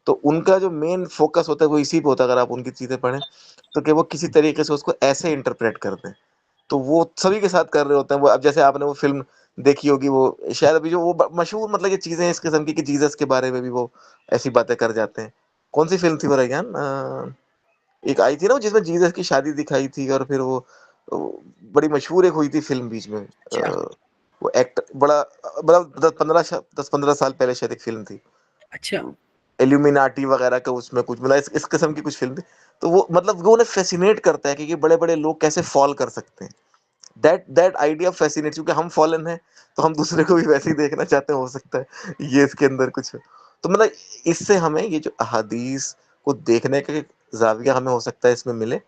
تو ان کا جو مین فوکس ہوتا ہے وہ اسی پہ ہوتا ہے، اگر آپ ان کی چیزیں پڑھیں تو کہ وہ کسی طریقے سے اس کو ایسے انٹرپریٹ کرتے ہیں. تو وہ سبھی کے ساتھ کر رہے ہوتے ہیں. وہ اب جیسے آپ نے وہ فلم دیکھی ہوگی، وہ شاید ابھی جو وہ مشہور مطلب یہ چیزیں اس قسم کی کہ جیزس کے بارے میں بھی وہ ایسی باتیں کر جاتے ہیں. کون سی فلم تھی وہ ریان؟ ایک آئی تھی نا جس میں جیزس کی شادی دکھائی تھی، اور پھر وہ بڑی مشہور ایک ہوئی تھی فلم بیچ میں. اچھا وہ ایکٹ بڑا بڑا 10-15 سال پہلے شاید ایک فلم تھی، اچھا ایلومیناٹی وغیرہ کا، اس میں کچھ مطلب اس قسم کی کچھ فلم تھی. تو وہ مطلب وہ انہیں فیسینیٹ کرتا ہے کہ یہ بڑے بڑے لوگ کیسے فال کر سکتے ہیں. دیٹ آئیڈیا فیسینیٹ، کیونکہ ہم فالن ہیں تو ہم دوسرے کو بھی ویسے ہی دیکھنا چاہتے ہیں، ہو سکتا ہے یہ اس کے اندر کچھ. تو مطلب اس سے ہمیں یہ جو احادیث کو دیکھنے کا زاویہ ہمیں ہو سکتا ہے اس میں ملے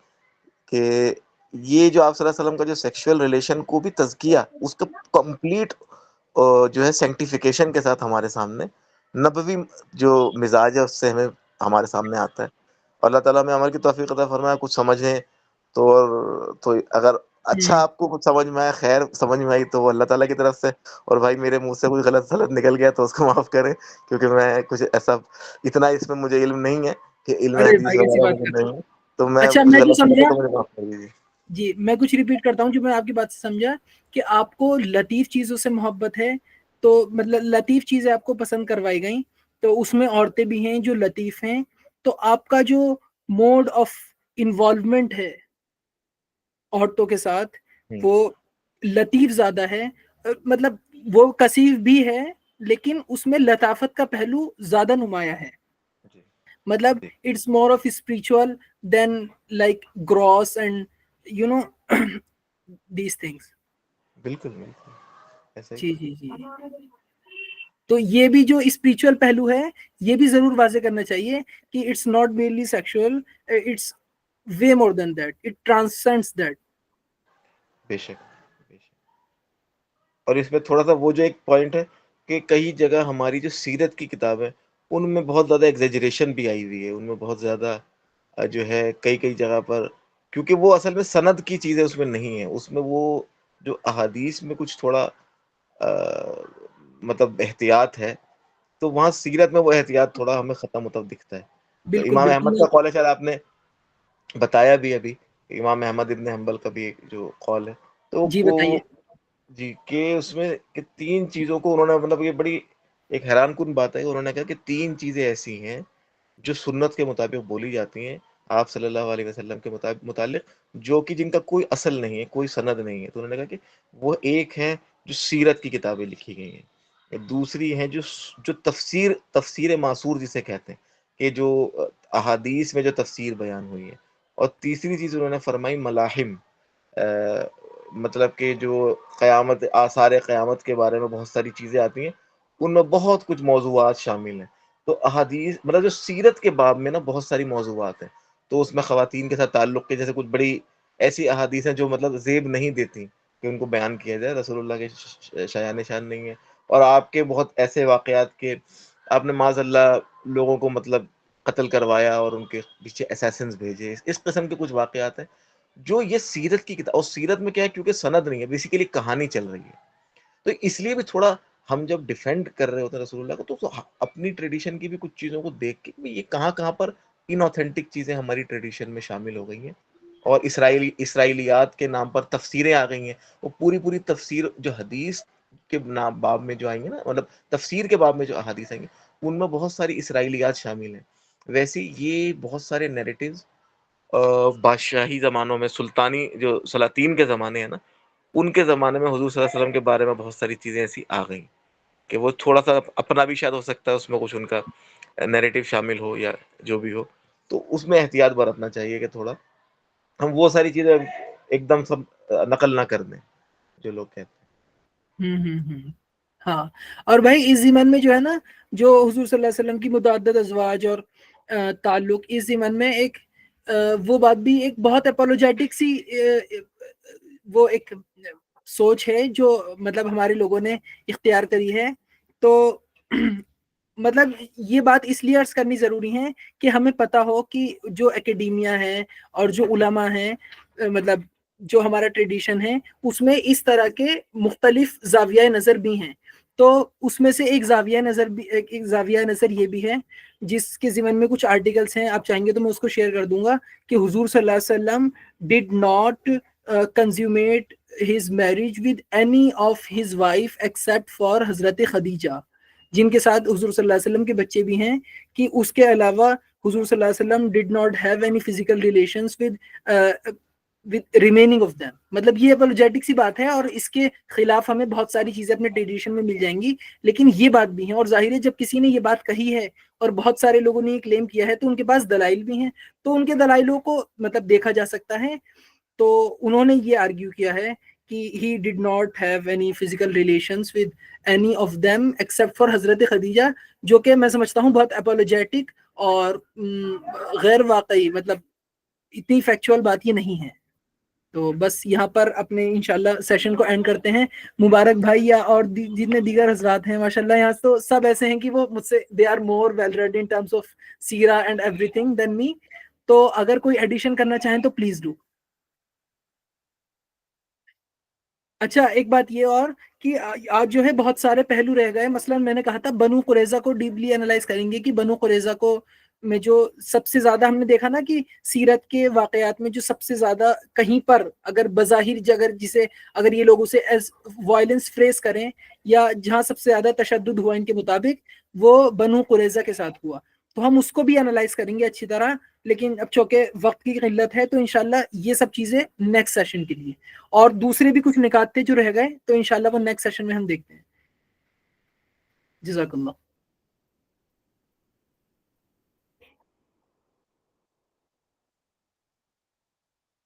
کہ یہ جو آپ صلی اللہ علیہ وسلم کا جو سیکشول ریلیشن کو بھی تزکیہ، اس کا کمپلیٹ جو ہے سینکٹیفیکیشن کے ساتھ ہمارے سامنے نبوی جو مزاج ہے اس سے ہمیں ہمارے سامنے آتا ہے. اللہ تعالیٰ میں عمل کی توفیق عطا فرمائے. کچھ سمجھیں تو اگر اچھا آپ کو کچھ سمجھ میں آیا، خیر سمجھ میں آئی تو وہ اللہ تعالیٰ کی طرف سے، اور بھائی میرے منہ سے کوئی غلط سلط نکل گیا تو اس کو معاف کریں، کیونکہ میں کچھ ایسا اتنا اس میں مجھے علم نہیں ہے کہ علم ارے حدیث بھائی ایسی وغیرہ بات مجھے کر رہے نہیں ہیں. ہے، تو میں اچھا کچھ میں جو غلط سمجھا سمجھا، تو مجھے معاف کر دیجیے. جی میں کچھ ریپیٹ کرتا ہوں جو میں آپ کی بات سے سمجھا، کہ آپ کو لطیف چیزوں سے محبت ہے، تو مطلب لطیف چیزیں آپ کو پسند کروائی گئیں، تو اس میں عورتیں بھی ہیں جو لطیف ہیں، تو آپ کا جو موڈ آف انوالومنٹ ہے عورتوں کے ساتھ وہ لطیف زیادہ ہے، مطلب وہ کثیف بھی ہے لیکن اس میں لطافت کا پہلو زیادہ نمایاں ہے. جی مطلب جی it's more of spiritual than like gross and you know these things. بالکل بالکل ایسا ہی. جی جی جی. تو یہ بھی جو اسپریچول پہلو ہے یہ بھی ضرور واضح کرنا چاہیے کہ it's not merely sexual, it's way more than that, it transcends that. بے شک بے شک. اور اس میں تھوڑا سا وہ جو ایک پوائنٹ ہے کہ کئی جگہ ہماری جو سیرت کی کتاب ہے ان میں بہت زیادہ ایگزیجریشن بھی آئی ہوئی ہے، ان میں بہت زیادہ جو ہے کئی کئی جگہ پر، کیونکہ وہ اصل میں سند کی چیزیں اس میں نہیں ہیں، اس میں وہ جو احادیث میں کچھ تھوڑا مطلب احتیاط ہے، تو وہاں سیرت میں وہ احتیاط تھوڑا ہمیں ختم ہوتا دکھتا ہے. تو بالکل امام بالکل. احمد کا قول ہے، شاید آپ نے بتایا بھی ابھی، امام احمد ابن حنبل کا بھی ایک جو قول ہے تو جی بتائیے. جی کہ اس میں کہ 3 چیزوں کو انہوں نے، مطلب یہ بڑی ایک حیران کن بات ہے، انہوں نے کہا کہ 3 چیزیں ایسی ہیں جو سنت کے مطابق بولی جاتی ہیں آپ صلی اللہ علیہ وسلم کے متعلق، جو کہ جن کا کوئی اصل نہیں ہے، کوئی سند نہیں ہے. تو انہوں نے کہا کہ وہ ایک ہے جو سیرت کی کتابیں لکھی گئی ہیں، دوسری ہے جو تفسیر معصور جسے کہتے ہیں کہ جو احادیث میں جو تفسیر بیان ہوئی ہے، اور تیسری چیز انہوں نے فرمائی ملاحم، مطلب کہ جو قیامت، آثار قیامت کے بارے میں بہت ساری چیزیں آتی ہیں، ان میں بہت کچھ موضوعات شامل ہیں. تو احادیث مطلب جو سیرت کے باب میں نا بہت ساری موضوعات ہیں، تو اس میں خواتین کے ساتھ تعلق کے جیسے کچھ بڑی ایسی احادیث ہیں جو مطلب زیب نہیں دیتی کہ ان کو بیان کیا جائے، رسول اللہ کے شایان شان نہیں ہے، اور آپ کے بہت ایسے واقعات کے آپ نے معاذ اللہ لوگوں کو مطلب قتل کروایا اور ان کے پیچھے اسیسنز بھیجے، اس قسم کے کچھ واقعات ہیں جو یہ سیرت کی کتاب، اور سیرت میں کیا ہے کیونکہ سند نہیں ہے، بیسیکلی کہانی چل رہی ہے، تو اس لیے بھی تھوڑا ہم جب ڈیفینڈ کر رہے ہوتے ہیں رسول اللہ کو تو اپنی ٹریڈیشن کی بھی کچھ چیزوں کو دیکھ کے یہ کہاں کہاں پر ان آتھینٹک چیزیں ہماری ٹریڈیشن میں شامل ہو گئی ہیں، اور اسرائیلیات کے نام پر تفسیریں آ گئی ہیں، وہ پوری تفسیر جو حدیث کے نام باب میں جو آئیں گے نا، مطلب تفسیر کے باب میں جو احادیث آئیں گے ان میں بہت ساری اسرائیلیات شامل ہیں. ویسے یہ بہت سارے نیریٹیوز بادشاہی زمانوں میں، سلطانی جو سلاطین کے زمانے ہیں نا، ان کے زمانے میں حضور صلی اللہ علیہ وسلم کے بارے میں بہت ساری چیزیں ایسی آ گئیں کہ وہ تھوڑا سا اپنا بھی شاید ہو سکتا ہے اس میں کچھ ان کا نیریٹو شامل ہو یا جو بھی ہو، تو اس میں احتیاط برتنا چاہیے کہ تھوڑا ہم وہ ساری چیزیں ایک دم سب نقل نہ کر دیں جو لوگ کہتے ہاں. اور بھائی اس زمن میں جو ہے نا، جو حضور صلی اللہ علیہ وسلم کی متعدد ازواج اور تعلق، اس زمن میں ایک وہ بات بھی ایک بہت اپولوجیٹک سی وہ ایک سوچ ہے جو مطلب ہمارے لوگوں نے اختیار کری ہے. تو مطلب یہ بات اس لیے عرض کرنی ضروری ہے کہ ہمیں پتا ہو کہ جو اکیڈیمیا ہے اور جو علماء ہیں، مطلب جو ہمارا ٹریڈیشن ہے اس میں اس طرح کے مختلف زاویہ نظر بھی ہیں. تو اس میں سے ایک زاویہ نظر یہ بھی ہے جس کے ضمن میں کچھ آرٹیکلس ہیں، آپ چاہیں گے تو میں اس کو شیئر کر دوں گا، کہ حضور صلی اللہ علیہ وسلم did not consummate his marriage with any of his wife except for حضرت خدیجہ، جن کے ساتھ حضور صلی اللہ علیہ وسلم کے بچے بھی ہیں، کہ اس کے علاوہ حضور صلی اللہ علیہ وسلم did not have any physical relations with remaining of them. مطلب یہ اپولوجیٹک سی بات ہے، اور اس کے خلاف ہمیں بہت ساری چیزیں اپنے ٹریڈیشن میں مل جائیں گی، لیکن یہ بات بھی ہے. اور ظاہر ہے جب کسی نے یہ بات کہی ہے اور بہت سارے لوگوں نے یہ کلیم کیا ہے تو ان کے پاس دلائل بھی ہیں، تو ان کے دلائلوں کو مطلب دیکھا جا سکتا ہے. تو انہوں نے یہ آرگیو کیا ہے کہ he did not have any physical relations with any of them except for حضرت خدیجہ، جو کہ میں سمجھتا ہوں بہت اپولوجیٹک اور غیر واقعی، مطلب اتنی فیکچوئل بات یہ نہیں ہے. تو بس یہاں پر اپنے انشاءاللہ سیشن کو اینڈ کرتے ہیں. مبارک بھائی یا اور جتنے دیگر حضرات ہیں ماشاءاللہ یہاں تو سب ایسے ہیں کہ وہ مجھ سے they are more well read in terms of سیرہ and everything than me. تو اگر کوئی ایڈیشن کرنا چاہیں تو پلیز ڈو. اچھا ایک بات یہ اور کہ آج جو ہے بہت سارے پہلو رہ گئے. مثلا میں نے کہا تھا بنو قریظہ کو ڈیپلی انالائز کریں گے کہ بنو قریظہ کو میں جو سب سے زیادہ ہم نے دیکھا نا کہ سیرت کے واقعات میں جو سب سے زیادہ کہیں پر اگر بظاہر جگر جسے اگر یہ لوگ اسے ایز وائلنس فریز کریں یا جہاں سب سے زیادہ تشدد ہوا ان کے مطابق وہ بنو قریظہ کے ساتھ ہوا, تو ہم اس کو بھی انالائز کریں گے اچھی طرح. لیکن اب چونکہ وقت کی قلت ہے تو انشاءاللہ یہ سب چیزیں نیکسٹ سیشن کے لیے, اور دوسرے بھی کچھ نکات تھے جو رہ گئے تو انشاءاللہ وہ نیکسٹ سیشن میں ہم دیکھتے ہیں. جزاک اللہ.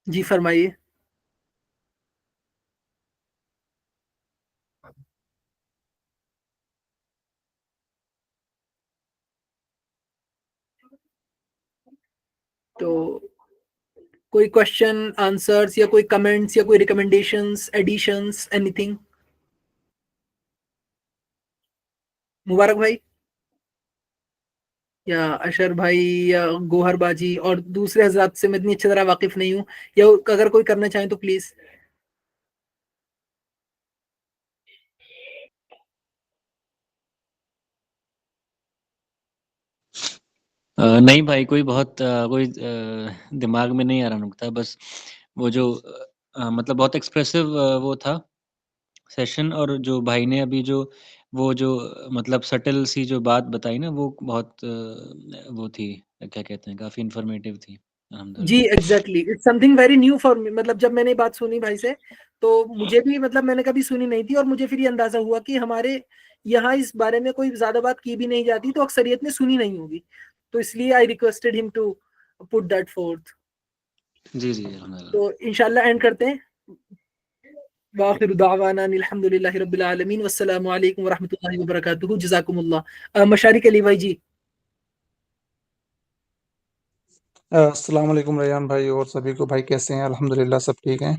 جی فرمائیے. تو کوئی کوشچن آنسرز یا کوئی کمنٹس یا کوئی ریکمنڈیشنز ایڈیشنز اینی تھنگ؟ مبارک بھائی یا اشر بھائی یا گوہر باجی اور دوسرے حضرات سے میں اتنی اچھی طرح واقف نہیں ہوں, یا اگر کوئی کرنا چاہیں تو پلیز. نہیں بھائی کوئی بہت کوئی دماغ میں نہیں آ رہا نکتہ, بس وہ جو مطلب بہت ایکسپریسو وہ تھا سیشن, اور جو بھائی نے ابھی جو وہ جو مطلب سٹل سی جو بات بتائی نا وہ بہت وہ تھی, کیا کہتے ہیں, کافی انفارمیٹیو تھی. جی exactly it's something very new for me. مطلب جب میں نے بات سنی بھائی سے تو مجھے بھی مطلب میں نے کبھی سنی نہیں تھی, اور مجھے پھر یہ اندازہ ہوا کہ ہمارے یہاں اس بارے میں کوئی زیادہ بات کی بھی نہیں جاتی تو اکثریت نے سنی نہیں ہوگی, تو اس لیے آئی ریکویسٹڈ ہم ٹو پٹ دیٹ فورتھ. جی جی الحمدللہ. تو انشاءاللہ اینڈ کرتے ہیں. واخر دعوانا الحمد للہ رب العالمین والسلام علیکم ورحمۃ اللہ وبرکاتہ. جزاکم اللہ. مشارق علی بھائی جی. السلام علیکم ریان بھائی اور سبھی کو. بھائی کیسے ہیں؟ الحمدللہ سب ٹھیک ہیں.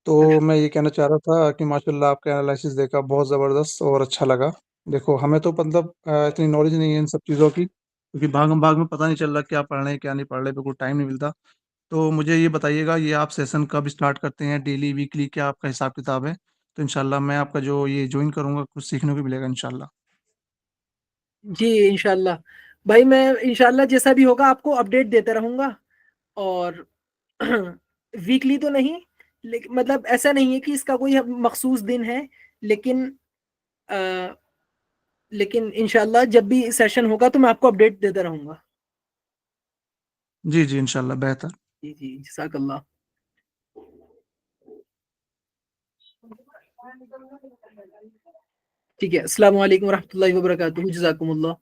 تو میں یہ کہنا چاہ رہا تھا کہ ماشاءاللہ آپ کا انالائسس دیکھا, بہت زبردست اور اچھا لگا. دیکھو ہمیں تو مطلب اتنی نالج نہیں ہے ان سب چیزوں کی, کیونکہ بھاگ میں پتہ نہیں چل رہا کیا پڑھ رہے ہیں کیا نہیں پڑھ رہے, بالکل ٹائم نہیں ملتا. تو مجھے یہ بتائیے گا یہ آپ سیشن کب اسٹارٹ کرتے ہیں, ڈیلی ویکلی کیا آپ کا حساب کتاب ہے؟ تو انشاءاللہ میں آپ کا جو یہ جوائن کروں گا کچھ سیکھنے کو ملے گا انشاءاللہ. جی انشاءاللہ بھائی میں انشاءاللہ جیسا بھی ہوگا آپ کو اپڈیٹ دیتا رہوں گا, اور ویکلی تو نہیں, لیکن مطلب ایسا نہیں ہے کہ اس کا کوئی مخصوص دن ہے, لیکن لیکن انشاءاللہ جب بھی سیشن ہوگا تو میں آپ کو اپڈیٹ دیتا رہوں گا. جی جی انشاءاللہ بہتر. جی جی جزاک اللہ. ٹھیک ہے, السلام علیکم ورحمۃ اللہ وبرکاتہ. جزاکم اللہ.